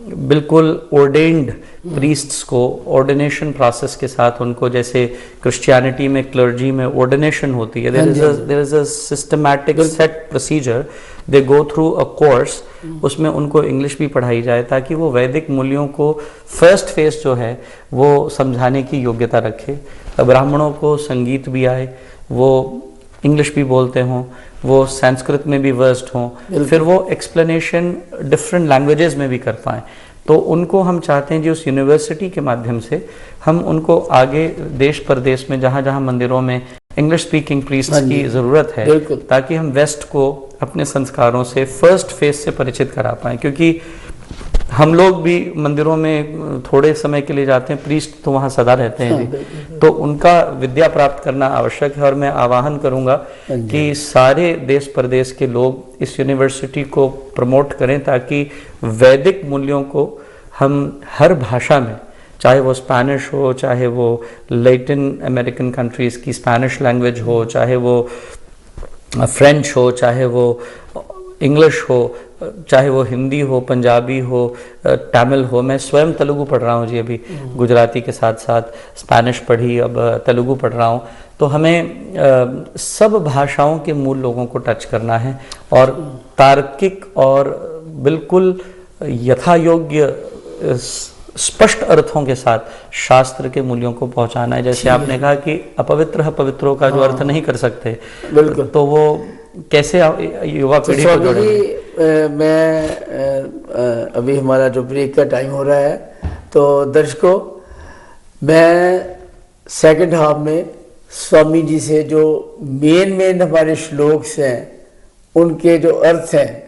बिल्कुल ऑर्डेन्ड प्रीस्ट्स को ऑर्डिनेशन प्रोसेस के साथ, उनको जैसे क्रिश्चियनिटी में क्लर्जी में ऑर्डिनेशन होती है, there is a systematic set procedure, they go through a course, उसमें उनको इंग्लिश भी पढ़ाई जाए ताकि वो वैदिक मूल्यों को फर्स्ट फेस जो है वो समझाने की योग्यता रखे। ब्राह्मणों को संगीत भी आए, वो इंग्लिश भी बोलते हों, वो संस्कृत में भी वर्स्ड हों, फिर वो एक्सप्लेनेशन डिफरेंट लैंग्वेजेस में भी कर पाएँ। तो उनको हम चाहते हैं जी उस यूनिवर्सिटी के माध्यम से हम उनको आगे देश प्रदेश में जहाँ जहाँ मंदिरों में इंग्लिश स्पीकिंग प्रीस्ट्स की ज़रूरत है, ताकि हम वेस्ट को अपने संस्कारों से फर्स्ट फेस से परिचित करा पाएँ। क्योंकि हम लोग भी मंदिरों में थोड़े समय के लिए जाते हैं, प्रीस्ट तो वहाँ सदा रहते हैं जी, तो उनका विद्या प्राप्त करना आवश्यक है। और मैं आह्वान करूँगा कि सारे देश प्रदेश के लोग इस यूनिवर्सिटी को प्रमोट करें, ताकि वैदिक मूल्यों को हम हर भाषा में, चाहे वो स्पेनिश हो, चाहे वो लैटिन अमेरिकन कंट्रीज़ की स्पेनिश लैंग्वेज हो, चाहे वो फ्रेंच हो, चाहे वो इंग्लिश हो, चाहे वो हिंदी हो, पंजाबी हो, तमिल हो। मैं स्वयं तेलुगु पढ़ रहा हूँ जी अभी, गुजराती के साथ साथ स्पेनिश पढ़ी, अब तेलुगु पढ़ रहा हूँ। तो हमें सब भाषाओं के मूल लोगों को टच करना है और तार्किक और बिल्कुल यथायोग्य स्पष्ट अर्थों के साथ शास्त्र के मूल्यों को पहुंचाना है। जैसे आपने कहा कि अपवित्र पवित्रों का जो अर्थ नहीं कर सकते, बिल्कुल, तो वो कैसे युवा पीढ़ी को जोड़ेंगे? मैं अभी हमारा जो ब्रेक का टाइम हो रहा है, तो दर्शकों मैं सेकंड हाफ में स्वामी जी से जो मेन हमारे श्लोक्स हैं, उनके जो अर्थ हैं,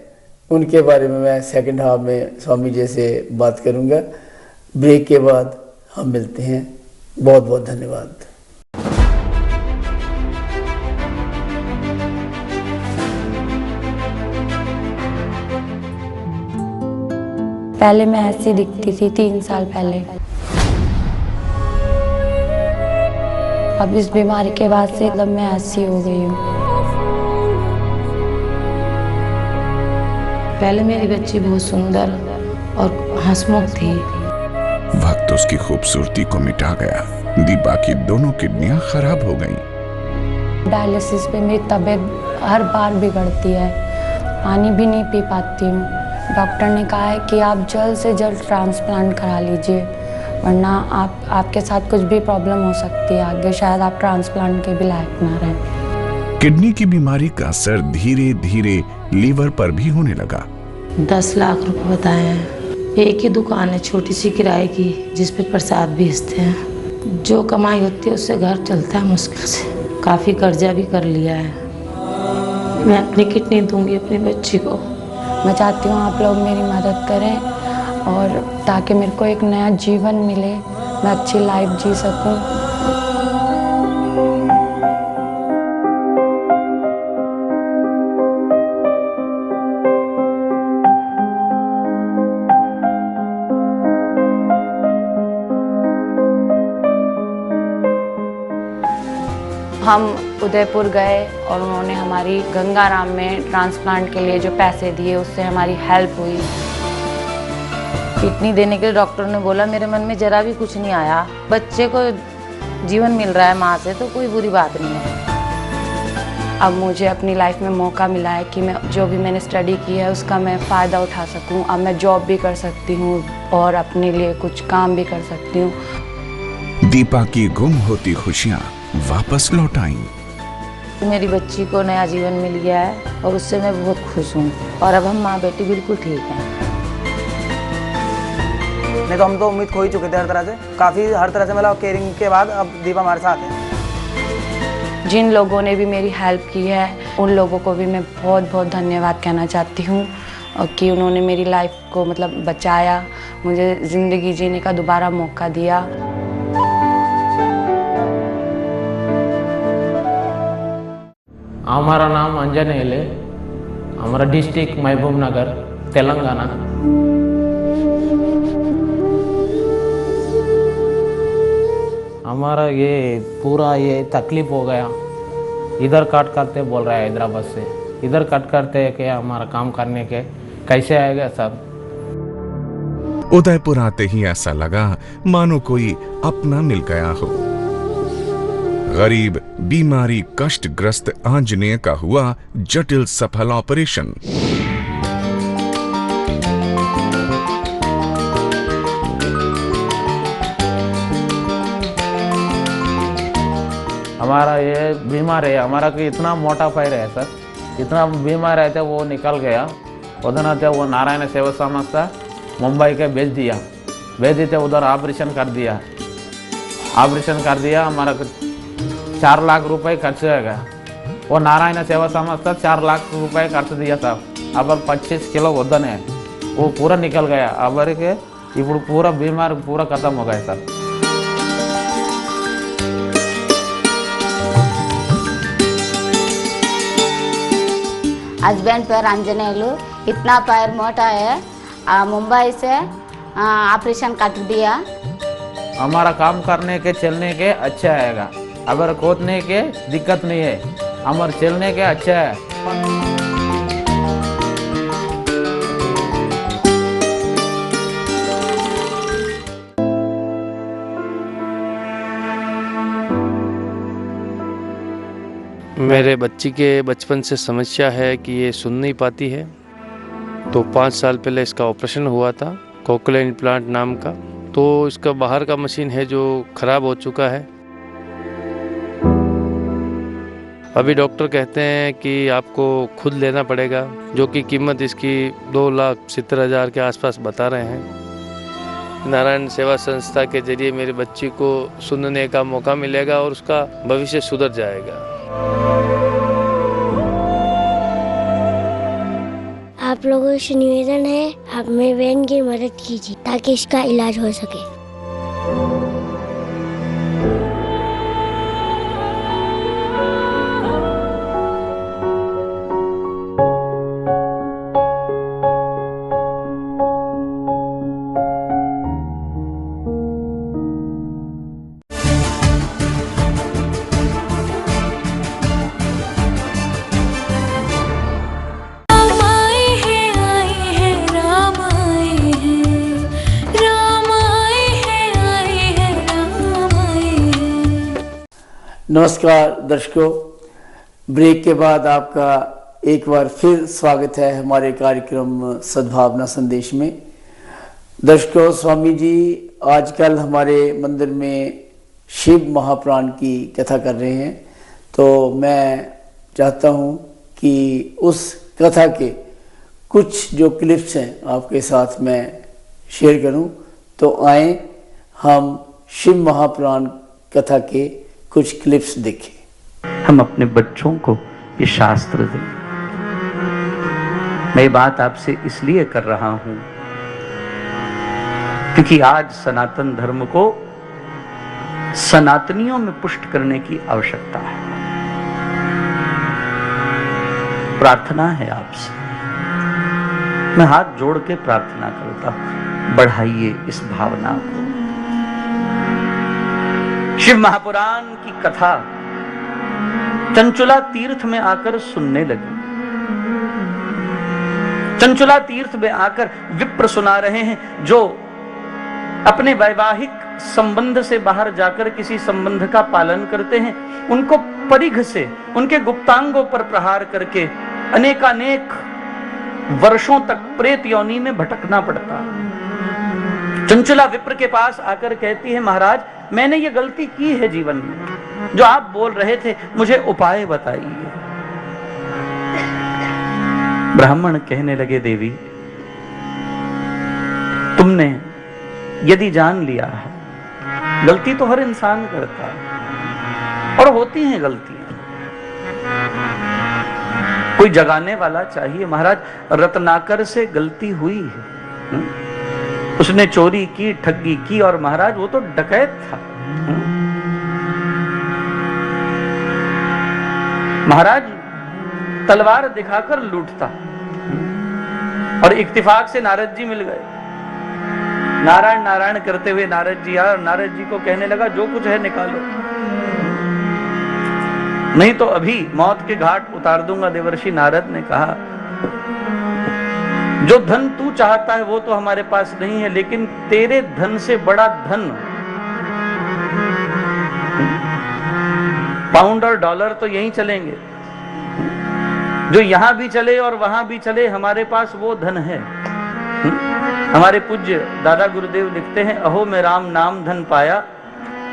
उनके बारे में मैं सेकंड हाफ में स्वामी जी से बात करूंगा। ब्रेक के बाद हम मिलते हैं। बहुत बहुत धन्यवाद। पहले मैं ऐसी दिखती थी 3 साल पहले, अब इस बीमारी के बाद से मतलब मैं ऐसी हो गई हूँ। पहले मेरी बच्ची बहुत सुंदर और हंसमुख थी। वक्त उसकी खूबसूरती को मिटा गया। दीपा की दोनों किडनियां खराब हो गईं। डायलिसिस पे मेरी तबीयत हर बार बिगड़ती है, पानी भी नहीं पी पाती हूँ। डॉक्टर ने कहा है कि आप जल्द से जल्द ट्रांसप्लांट करा लीजिए, वरना आपके साथ कुछ भी प्रॉब्लम हो सकती है आगे, शायद आप ट्रांसप्लांट के भी लायक ना रहें। किडनी की बीमारी का असर धीरे धीरे लीवर पर भी होने लगा। 10 लाख रुपए बताए हैं। एक ही दुकान है छोटी सी किराए की, जिस पे प्रसाद बेचते हैं। जो कमाई होती है उससे घर चलता है मुश्किल से। काफ़ी कर्जा भी कर लिया है। मैं अपनी किडनी दूंगी अपनी बच्ची को। मैं चाहती हूँ आप लोग मेरी मदद करें, और ताकि मेरे को एक नया जीवन मिले, मैं अच्छी लाइफ जी सकूँ। हम उदयपुर गए और उन्होंने हमारी गंगाराम में ट्रांसप्लांट के लिए जो पैसे दिए, उससे हमारी हेल्प हुई। किडनी देने के लिए डॉक्टर ने बोला, मेरे मन में जरा भी कुछ नहीं आया। बच्चे को जीवन मिल रहा है माँ से, तो कोई बुरी बात नहीं है। अब मुझे अपनी लाइफ में मौका मिला है कि मैं जो भी मैंने स्टडी की है उसका मैं फ़ायदा उठा सकूं। अब मैं जॉब भी कर सकती हूँ और अपने लिए कुछ काम भी कर सकती हूँ। दीपा की गुम होती खुशियाँ वापस लौट आईं। मेरी बच्ची को नया जीवन मिल गया है और उससे मैं बहुत खुश हूँ, और अब हम माँ बेटी बिल्कुल ठीक हैं। नहीं तो हम तो उम्मीद खो ही चुके थे हर तरह से, काफ़ी हर तरह से मतलब केयरिंग के बाद अब दीपा हमारे साथ है। जिन लोगों ने भी मेरी हेल्प की है, उन लोगों को भी मैं बहुत बहुत धन्यवाद कहना चाहती हूँ, और कि उन्होंने मेरी लाइफ को मतलब बचाया, मुझे ज़िंदगी जीने का दोबारा मौका दिया। हमारा नाम अंजनेल है, हमारा डिस्ट्रिक्ट महबूब नगर, तेलंगाना। हमारा ये पूरा ये तकलीफ हो गया, इधर कट करते बोल रहा है हैदराबाद से, इधर कट करते है क्या हमारा काम करने के, कैसे आएगा सब। उदयपुर आते ही ऐसा लगा मानो कोई अपना मिल गया हो। गरीब, बीमारी, कष्टग्रस्त आंजनेय का हुआ जटिल सफल ऑपरेशन। हमारा ये बीमार है, हमारा कि इतना मोटा पैर है सर, इतना बीमार है, वो निकल गया उधर वो नारायण सेवा संस्था मुंबई के भेज देते उधर ऑपरेशन कर दिया हमारा 4 लाख रुपए खर्च हो गया। वो नारायण सेवा संस्था 4 लाख रुपए खर्च दिया साहब। अब 25 किलो वजन है, वो पूरा निकल गया। अब के ఇప్పుడు पूरा बीमार पूरा खत्म हो गया सर। हस्बैंड पैर अंजनेलू, इतना पैर मोटा है, मुंबई से ऑपरेशन काट दिया। हमारा काम करने के चलने के अच्छा आएगा, अगर खोदने के दिक्कत नहीं है, हमारे चलने के अच्छा है। मेरे बच्ची के बचपन से समस्या है कि ये सुन नहीं पाती है, तो 5 साल पहले इसका ऑपरेशन हुआ था, कोक्लियर इम्प्लांट नाम का। तो इसका बाहर का मशीन है जो ख़राब हो चुका है। अभी डॉक्टर कहते हैं कि आपको खुद लेना पड़ेगा, जो कि कीमत इसकी 2,70,000 के आसपास बता रहे हैं। नारायण सेवा संस्था के जरिए मेरी बच्ची को सुनने का मौका मिलेगा और उसका भविष्य सुधर जाएगा। आप लोगों से निवेदन है, आप मेरे बहन की मदद कीजिए ताकि इसका इलाज हो सके। नमस्कार दर्शकों, ब्रेक के बाद आपका एक बार फिर स्वागत है हमारे कार्यक्रम सद्भावना संदेश में। दर्शकों, स्वामी जी आजकल हमारे मंदिर में शिव महापुराण की कथा कर रहे हैं, तो मैं चाहता हूं कि उस कथा के कुछ जो क्लिप्स हैं आपके साथ मैं शेयर करूं। तो आए हम शिव महापुराण कथा के कुछ क्लिप्स देखें। हम अपने बच्चों को ये शास्त्र दें। मैं ये बात आपसे इसलिए कर रहा हूं क्योंकि आज सनातन धर्म को सनातनियों में पुष्ट करने की आवश्यकता है। प्रार्थना है आपसे, मैं हाथ जोड़ के प्रार्थना करता हूं, बढ़ाइए इस भावना को। शिव महापुराण की कथा चंचुला तीर्थ में आकर सुनने लगी। चंचुला तीर्थ में आकर विप्र सुना रहे हैं, जो अपने वैवाहिक संबंध से बाहर जाकर किसी संबंध का पालन करते हैं, उनको परिघ से उनके गुप्तांगों पर प्रहार करके अनेकानेक वर्षों तक प्रेत योनि में भटकना पड़ता। चंचुला विप्र के पास आकर कहती है, महाराज मैंने ये गलती की है जीवन में, जो आप बोल रहे थे, मुझे उपाय बताइए। ब्राह्मण कहने लगे, देवी तुमने यदि जान लिया है, गलती तो हर इंसान करता है और होती हैं गलतियां, कोई जगाने वाला चाहिए। महाराज रत्नाकर से गलती हुई है, उसने चोरी की, ठगी की, और महाराज वो तो डकैत था। महाराज तलवार दिखाकर लूटता, और इत्तेफाक से नारद जी मिल गए। नारायण नारायण करते हुए नारद जी आए और नारद जी को कहने लगा, जो कुछ है निकालो, नहीं तो अभी मौत के घाट उतार दूंगा। देवर्षि नारद ने कहा, जो धन तू चाहता है वो तो हमारे पास नहीं है, लेकिन तेरे धन से बड़ा धन पाउंड और डॉलर तो यहीं चलेंगे, जो यहां भी चले और वहां भी चले, हमारे पास वो धन है। हमारे पूज्य दादा गुरुदेव लिखते हैं, अहो मैं राम नाम धन पाया,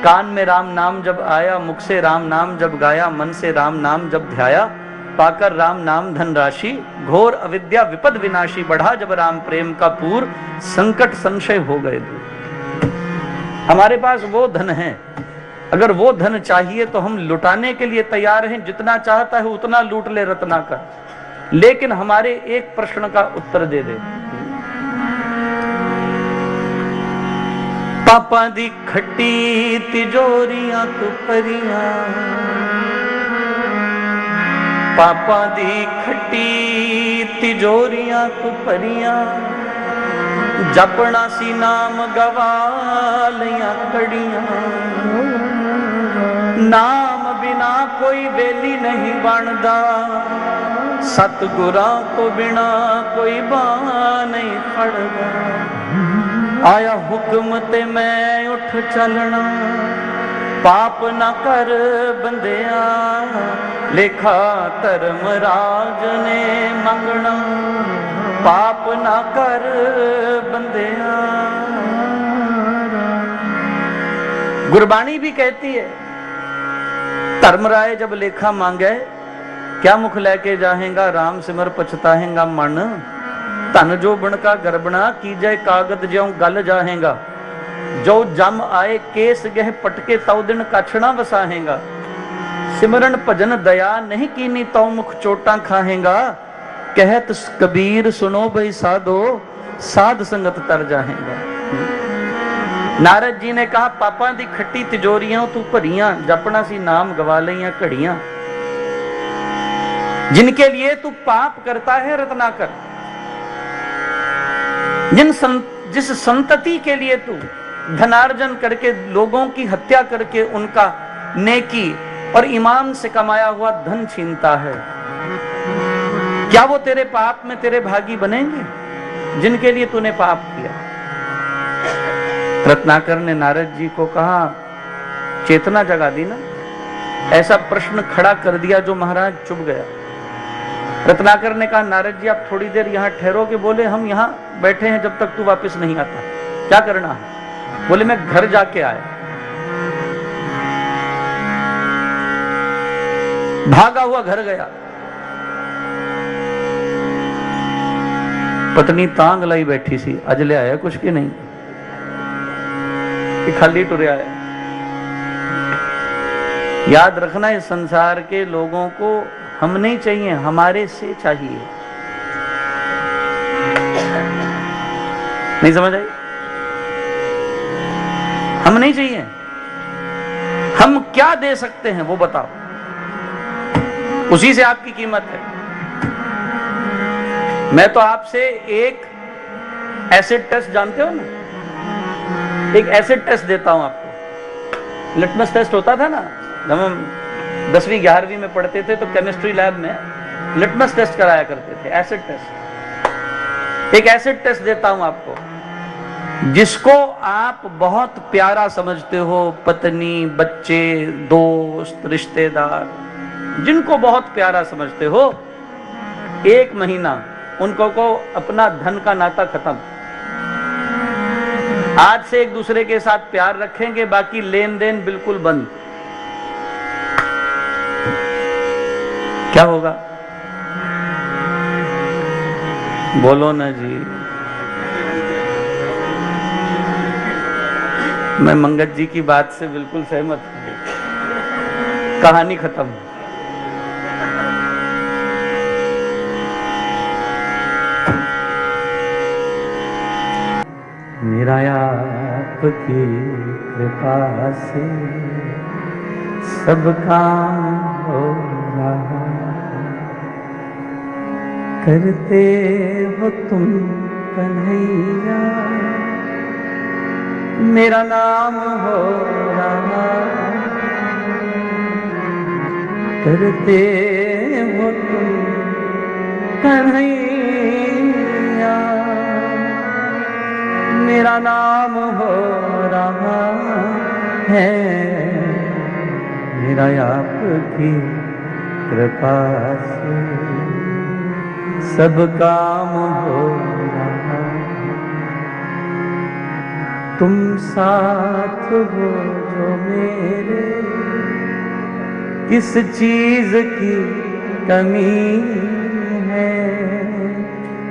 कान में राम नाम जब आया, मुख से राम नाम जब गाया, मन से राम नाम जब ध्याया, पाकर राम नाम धन राशि, घोर अविद्या विपद विनाशी, बढ़ा जब राम प्रेम का पूर, संकट संशय हो गए दूर। हमारे पास वो धन है, अगर वो धन चाहिए तो हम लुटाने के लिए तैयार हैं, जितना चाहता है उतना लूट ले रत्नाकर, लेकिन हमारे एक प्रश्न का उत्तर दे दे। पापा दी खट्टी तिजोरियां तू परियां, पापा दी खट्टी तिजोरियां तू परियां, जपना सी नाम गवा लिया कड़ियां, नाम बिना कोई बेली नहीं बनदा, सतगुरां तो बिना कोई बां नहीं खड़दा, आया हुक्म ते मैं उठ चलना, पाप ना कर बंदिया, लेखा धर्मराज ने मंगना, पाप ना कर बंदिया। गुरबाणी भी कहती है, धर्मराय जब लेखा मांगे, क्या मुख लेके जाहेगा, राम सिमर पछताहेगा मन, धन जो बनका गरबना, की जय कागद ज्यों गल जाहेगा, जो जम आए केस गह पटके, तौ दिन कछना वसाहेगा, सिमरन भजन दया नहीं कीनी, तौ मुख चोटा खाहेगा, कहत कबीर सुनो भई साधो, साध संगत तर जाहेगा। नारद जी ने कहा, पापा दी खट्टी तिजोरियां तू भरियां, जपना सी नाम गवा लिया घड़ियां, जिनके लिए तू पाप करता है रत्नाकर, जिस संतति के लिए तू धनार्जन करके, लोगों की हत्या करके उनका नेकी और ईमान से कमाया हुआ धन छीनता है, क्या वो तेरे पाप में तेरे भागी बनेंगे, जिनके लिए तूने पाप किया? रत्नाकर ने नारद जी को कहा, चेतना जगा दी ना, ऐसा प्रश्न खड़ा कर दिया जो महाराज चुप गया। रत्नाकर ने कहा, नारद जी आप थोड़ी देर यहां ठहरोगे? बोले, हम यहां बैठे हैं जब तक तू वापस नहीं आता। क्या करना है? बोले, मैं घर जाके आया। भागा हुआ घर गया, पत्नी तांग लाई बैठी सी, अज ले आया कुछ कि नहीं, कि खाली टुरे आया। याद रखना, इस संसार के लोगों को हम नहीं चाहिए, हमारे से चाहिए। नहीं समझ आई? हम नहीं चाहिए, हम क्या दे सकते हैं वो बताओ, उसी से आपकी कीमत है। मैं तो आपसे एक एसिड टेस्ट, जानते हो ना, एक एसिड टेस्ट देता हूं आपको। लिटमस टेस्ट होता था ना, जब हम 10वीं 11वीं में पढ़ते थे तो केमिस्ट्री लैब में लिटमस टेस्ट कराया करते थे, एसिड टेस्ट। एक एसिड टेस्ट देता हूं आपको, जिसको आप बहुत प्यारा समझते हो, पत्नी, बच्चे, दोस्त, रिश्तेदार, जिनको बहुत प्यारा समझते हो, 1 महीना उनको को अपना धन का नाता खत्म। आज से एक दूसरे के साथ प्यार रखेंगे, बाकी लेन देन बिल्कुल बंद। क्या होगा? बोलो ना जी। मैं मंगत जी की बात से बिल्कुल सहमत हूं, कहानी खत्म। मेरा आपकी कृपा से सब काम हो रहा, करते हो तुम कन्हैया, मेरा नाम हो रहा, करते हो तुम कन्हैया, मेरा नाम हो रहा है, मेरा आपकी कृपा से सब काम हो रहा। तुम साथ हो जो मेरे, किस चीज की कमी है।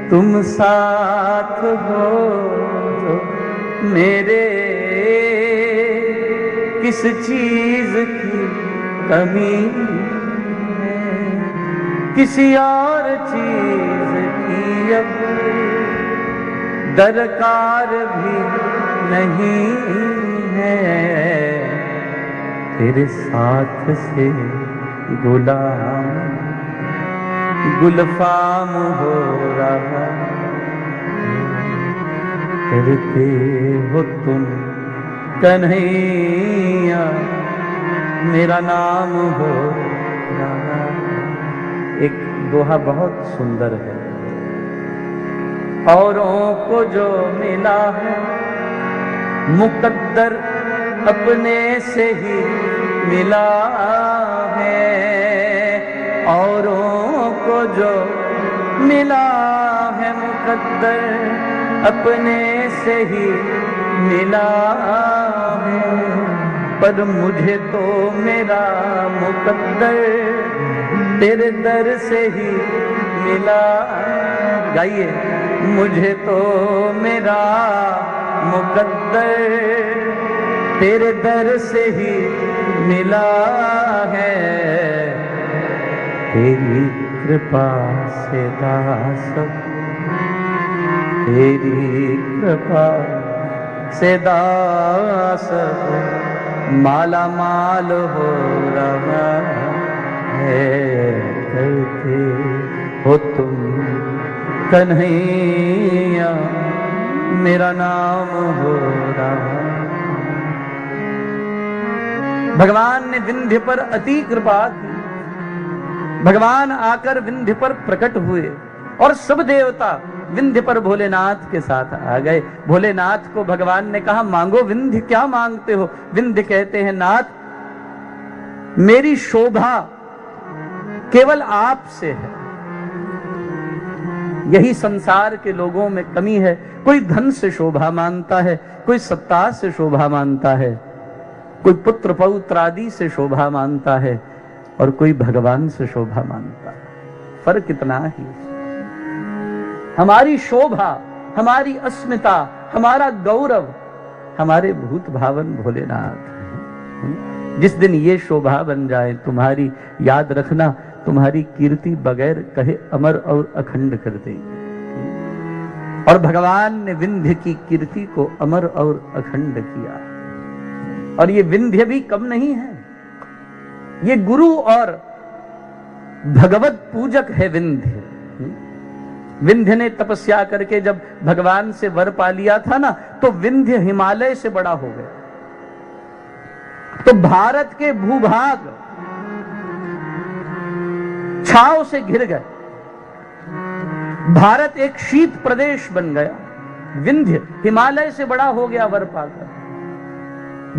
तुम साथ हो जो मेरे, किस चीज की कमी है। किसी और चीज की अब दरकार भी नहीं है। तेरे साथ से गुलाम गुलफाम हो रहा, करते हो तुम कन्हैया मेरा नाम हो रहा। एक दोहा बहुत सुंदर है। औरों को जो मिला है मुकद्दर अपने से ही मिला है। औरों को जो मिला है मुकद्दर अपने से ही मिला है। पर मुझे तो मेरा मुकद्दर तेरे दर से ही मिला। गाइए, मुझे तो मेरा मुकद्दर तेरे दर से ही मिला है। तेरी कृपा से दास, तेरी कृपा से दास माला माल हो रहा है। करते हो तुम कन्हैया मेरा नाम हो रहा। भगवान ने विंध्य पर अति कृपा की। भगवान आकर विंध्य पर प्रकट हुए और सब देवता विंध्य पर भोलेनाथ के साथ आ गए। भोलेनाथ को भगवान ने कहा, मांगो विंध्य, क्या मांगते हो? विंध्य कहते हैं, नाथ मेरी शोभा केवल आपसे है। यही संसार के लोगों में कमी है। कोई धन से शोभा मानता है, कोई सत्ता से शोभा मानता है, कोई पुत्र पौत्र आदि से शोभा मानता है और कोई भगवान से शोभा मानता है। फर्क इतना ही। हमारी शोभा, हमारी अस्मिता, हमारा गौरव हमारे भूत भावन भोलेनाथ हैं। जिस दिन ये शोभा बन जाए तुम्हारी, याद रखना तुम्हारी कीर्ति बगैर कहे अमर और अखंड कर देगी। और भगवान ने विंध्य की कीर्ति को अमर और अखंड किया। और ये विंध्य भी कम नहीं है, ये गुरु और भगवत पूजक है विंध्य। विंध्य ने तपस्या करके जब भगवान से वर पा लिया था ना, तो विंध्य हिमालय से बड़ा हो गया। तो भारत के भूभाग छाव से घिर गए। भारत एक शीत प्रदेश बन गया। विंध्य हिमालय से बड़ा हो गया वर पाकर।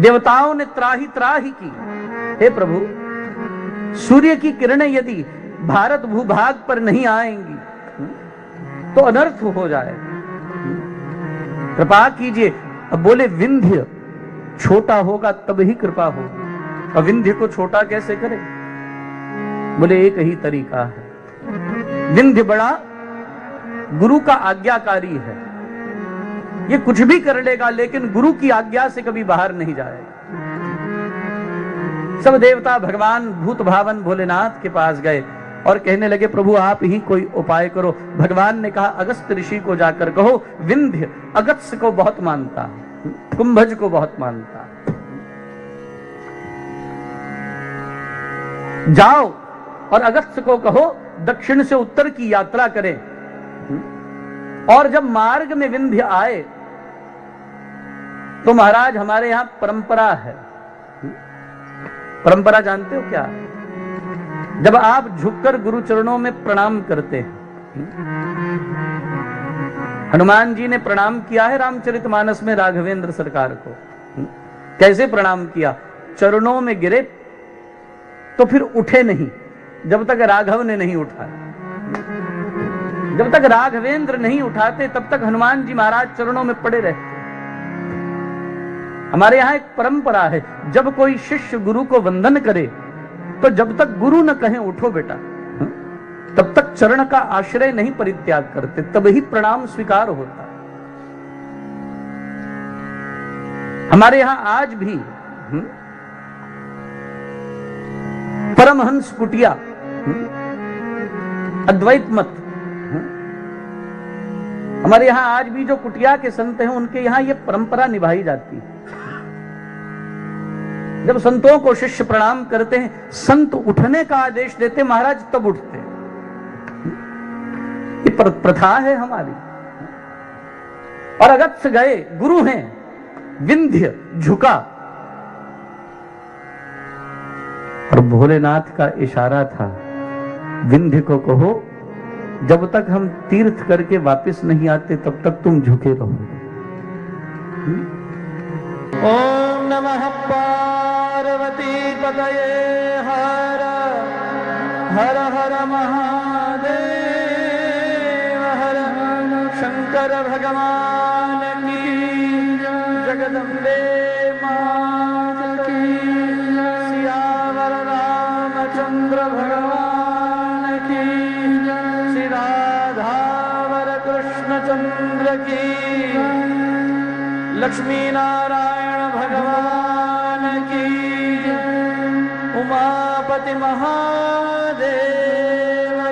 देवताओं ने त्राही त्राही की, हे प्रभु, सूर्य की किरणें यदि भारत भूभाग पर नहीं आएंगी तो अनर्थ हो जाएगा, कृपा कीजिए। अब बोले विंध्य छोटा होगा तब ही कृपा होगी, और विंध्य को छोटा कैसे करें? बोले एक ही तरीका है। विंध्य बड़ा गुरु का आज्ञाकारी है, ये कुछ भी कर लेगा लेकिन गुरु की आज्ञा से कभी बाहर नहीं जाएगा। सब देवता भगवान भूत भावन भोलेनाथ के पास गए और कहने लगे, प्रभु आप ही कोई उपाय करो। भगवान ने कहा, अगस्त ऋषि को जाकर कहो, विंध्य अगस्त को बहुत मानता है, कुंभज को बहुत मानता है। जाओ और अगस्त को कहो दक्षिण से उत्तर की यात्रा करें। और जब मार्ग में विंध्य आए तो महाराज हमारे यहां परंपरा है। परंपरा जानते हो क्या? जब आप झुककर गुरु चरणों में प्रणाम करते हैं, हनुमान जी ने प्रणाम किया है रामचरितमानस में राघवेंद्र सरकार को। कैसे प्रणाम किया? चरणों में गिरे तो फिर उठे नहीं जब तक राघव ने नहीं उठाया। जब तक राघवेंद्र नहीं उठाते तब तक हनुमान जी महाराज चरणों में पड़े रहते। हमारे यहाँ एक परंपरा है, जब कोई शिष्य गुरु को वंदन करे तो जब तक गुरु न कहे उठो बेटा, तब तक चरण का आश्रय नहीं परित्याग करते, तब ही प्रणाम स्वीकार होता। हमारे यहां आज भी परमहंस कुटिया, अद्वैत मत, हमारे यहां आज भी जो कुटिया के संत हैं उनके यहां ये परंपरा निभाई जाती है। जब संतों को शिष्य प्रणाम करते हैं, संत उठने का आदेश देते, महाराज तब उठते। ये प्रथा है हमारी। और अगत्य गए, गुरु हैं, विंध्य झुका, और भोलेनाथ का इशारा था, विंध्य को कहो जब तक हम तीर्थ करके वापस नहीं आते तब तक तुम झुके रहो। ओम नमः पार्वती पतये हर हर हर महादेव हर शंकर भगवान की, जगदम्बे माता की, सियावर रामचंद्र भगवान की, श्री राधावर कृष्णचंद्र की, लक्ष्मी नारायण भगवान की, उमापति महादेव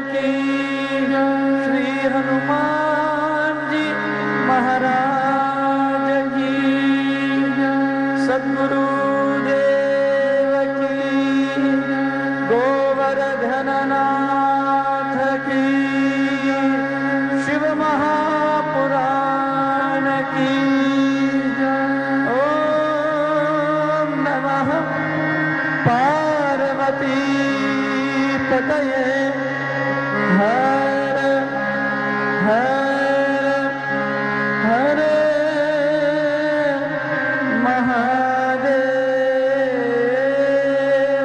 की, श्री हनुमान जी महाराज की, सद्गुरु देव की, गोवर्धन नाथ की, शिव महापुराण की। पार्वती पतये हर हर हर महादेव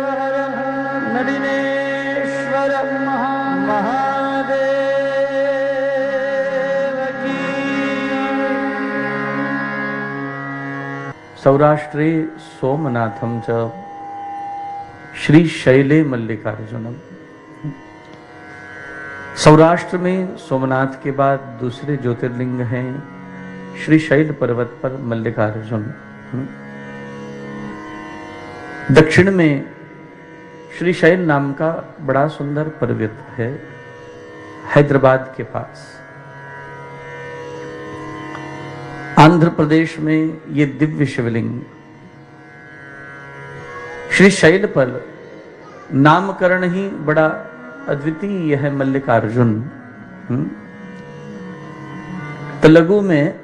हर नलिनेश्वर महादेव की। सौराष्ट्रे सोमनाथम च श्री शैले मल्लिकार्जुनम। सौराष्ट्र में सोमनाथ के बाद दूसरे ज्योतिर्लिंग हैं श्री शैल पर्वत पर मल्लिकार्जुन। दक्षिण में श्री शैल नाम का बड़ा सुंदर पर्वत है, हैदराबाद के पास। आंध्र प्रदेश में ये दिव्य शिवलिंग श्री शैल पर नामकरण ही बड़ा अद्वितीय है, मल्लिकार्जुन। तेलुगु में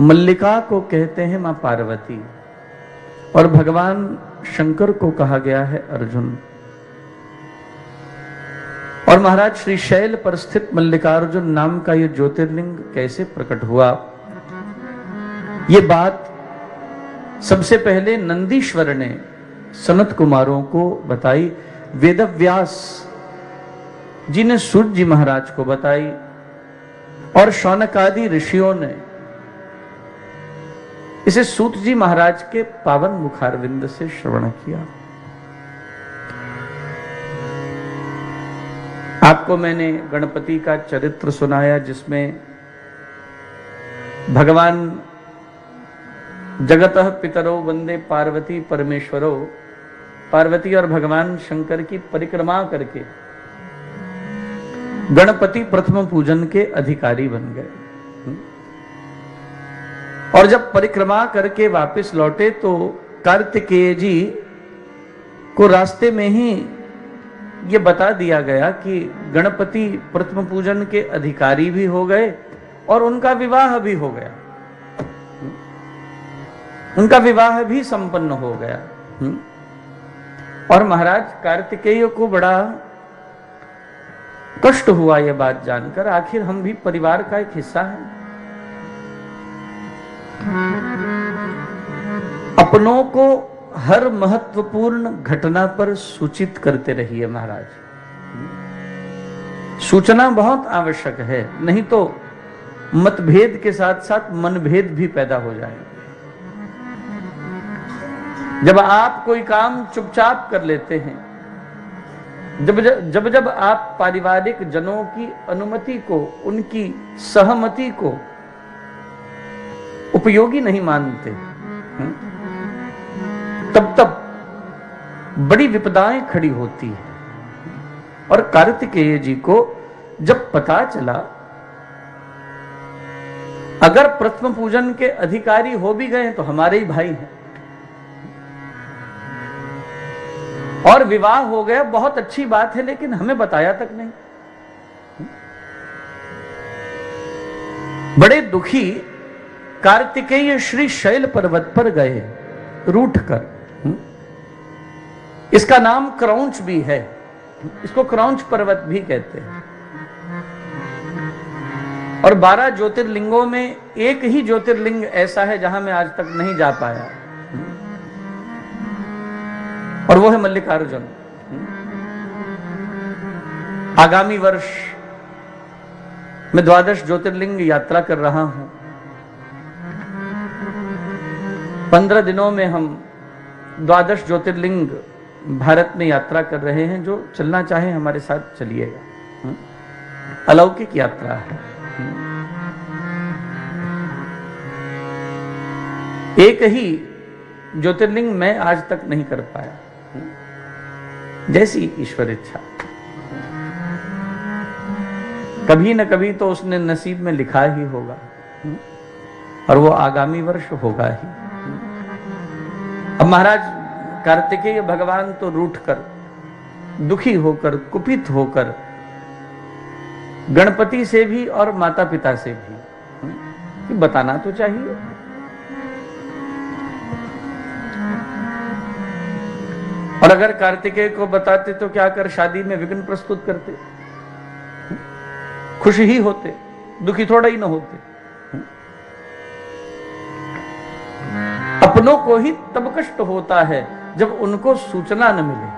मल्लिका को कहते हैं मां पार्वती, और भगवान शंकर को कहा गया है अर्जुन। और महाराज श्री शैल पर स्थित मल्लिकार्जुन नाम का यह ज्योतिर्लिंग कैसे प्रकट हुआ, ये बात सबसे पहले नंदीश्वर ने सनत कुमारों को बताई, वेदव्यास जी ने सूत जी महाराज को बताई, और शौनकादि ऋषियों ने इसे सूत जी महाराज के पावन मुखारविंद से श्रवण किया। आपको मैंने गणपति का चरित्र सुनाया, जिसमें भगवान जगतः पितरो वंदे पार्वती परमेश्वरो, पार्वती और भगवान शंकर की परिक्रमा करके गणपति प्रथम पूजन के अधिकारी बन गए। और जब परिक्रमा करके वापस लौटे तो कार्तिकेय जी को रास्ते में ही ये बता दिया गया कि गणपति प्रथम पूजन के अधिकारी भी हो गए और उनका विवाह भी हो गया, उनका विवाह भी संपन्न हो गया। और महाराज कार्तिकेय को बड़ा कष्ट हुआ यह बात जानकर, आखिर हम भी परिवार का एक हिस्सा हैं। अपनों को हर महत्वपूर्ण घटना पर सूचित करते रहिए महाराज। सूचना बहुत आवश्यक है, नहीं तो मतभेद के साथ साथ मनभेद भी पैदा हो जाएगा। जब आप कोई काम चुपचाप कर लेते हैं, जब आप पारिवारिक जनों की अनुमति को, उनकी सहमति को उपयोगी नहीं मानते, तब बड़ी विपदाएं खड़ी होती है। और कार्तिकेय जी को जब पता चला, अगर प्रथम पूजन के अधिकारी हो भी गए तो हमारे ही भाई हैं, और विवाह हो गया, बहुत अच्छी बात है, लेकिन हमें बताया तक नहीं। बड़े दुखी कार्तिकेय श्री शैल पर्वत पर गए रूठ कर। इसका नाम क्रौंच भी है, इसको क्रौंच पर्वत भी कहते हैं। और 12 ज्योतिर्लिंगों में एक ही ज्योतिर्लिंग ऐसा है जहां मैं आज तक नहीं जा पाया, और वो है मल्लिकार्जुन। आगामी वर्ष मैं 12 ज्योतिर्लिंग यात्रा कर रहा हूं। 15 दिनों में हम 12 ज्योतिर्लिंग भारत में यात्रा कर रहे हैं। जो चलना चाहे हमारे साथ चलिएगा, अलौकिक यात्रा है। एक ही ज्योतिर्लिंग मैं आज तक नहीं कर पाया, जैसी ईश्वर इच्छा। कभी न कभी तो उसने नसीब में लिखा ही होगा, और वो आगामी वर्ष होगा ही। अब महाराज कार्तिकेय भगवान तो रूठकर, दुखी होकर, कुपित होकर गणपति से भी और माता पिता से भी, बताना तो चाहिए। और अगर कार्तिकेय को बताते तो क्या कर शादी में विघ्न प्रस्तुत करते, खुश ही होते, दुखी थोड़ा ही न होते। अपनों को ही तब कष्ट होता है जब उनको सूचना न मिले।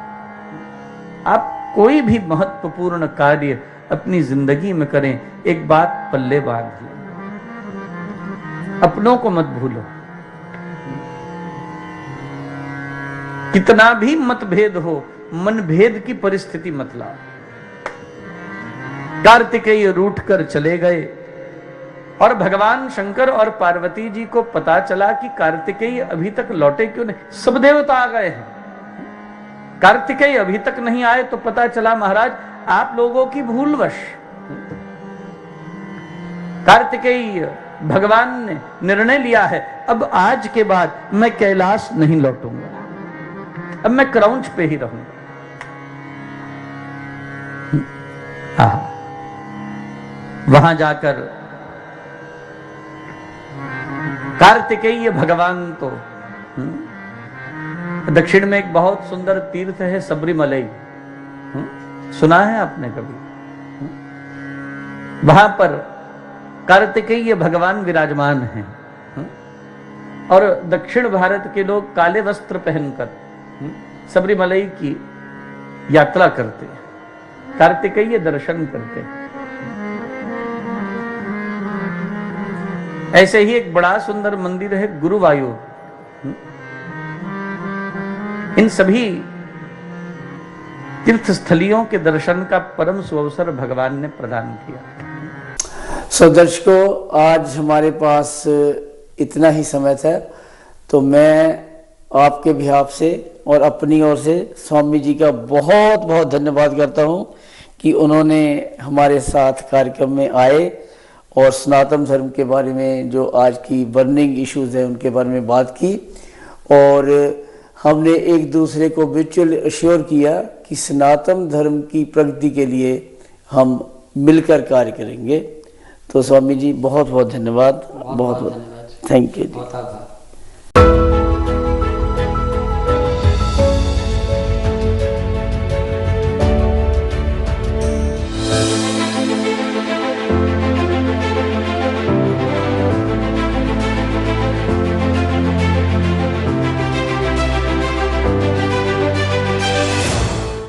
आप कोई भी महत्वपूर्ण कार्य अपनी जिंदगी में करें, एक बात पल्ले बांध लें, अपनों को मत भूलो। कितना भी मतभेद हो, मनभेद की परिस्थिति मत लाओ। कार्तिकेय रूठ कर चले गए, और भगवान शंकर और पार्वती जी को पता चला कि कार्तिकेय अभी तक लौटे क्यों नहीं। सब देवता आ गए हैं, कार्तिकेय अभी तक नहीं आए, तो पता चला महाराज आप लोगों की भूलवश कार्तिकेय भगवान ने निर्णय लिया है, अब आज के बाद मैं कैलाश नहीं लौटूंगा, अब मैं क्रौंच पे ही रहूंगा। वहां जाकर कार्तिकेय भगवान तो दक्षिण में एक बहुत सुंदर तीर्थ है सबरीमलई, सुना है आपने कभी? वहां पर कार्तिकेय भगवान विराजमान हैं, और दक्षिण भारत के लोग काले वस्त्र पहनकर सबरीमलई की यात्रा करते हैं, कार्तिकेय दर्शन करते हैं। ऐसे ही एक बड़ा सुंदर मंदिर है गुरुवायूर। इन सभी तीर्थ स्थलियों के दर्शन का परम सुअवसर भगवान ने प्रदान किया। सो दर्शकों, आज हमारे पास इतना ही समय था, तो मैं आपके बिहाफ से और अपनी ओर से स्वामी जी का बहुत बहुत धन्यवाद करता हूं कि उन्होंने हमारे साथ कार्यक्रम में आए और सनातन धर्म के बारे में जो आज की बर्निंग इश्यूज हैं उनके बारे में बात की, और हमने एक दूसरे को म्यूचुअल अश्योर किया कि सनातन धर्म की प्रगति के लिए हम मिलकर कार्य करेंगे। तो स्वामी जी बहुत बहुत धन्यवाद, बहुत बहुत थैंक यू।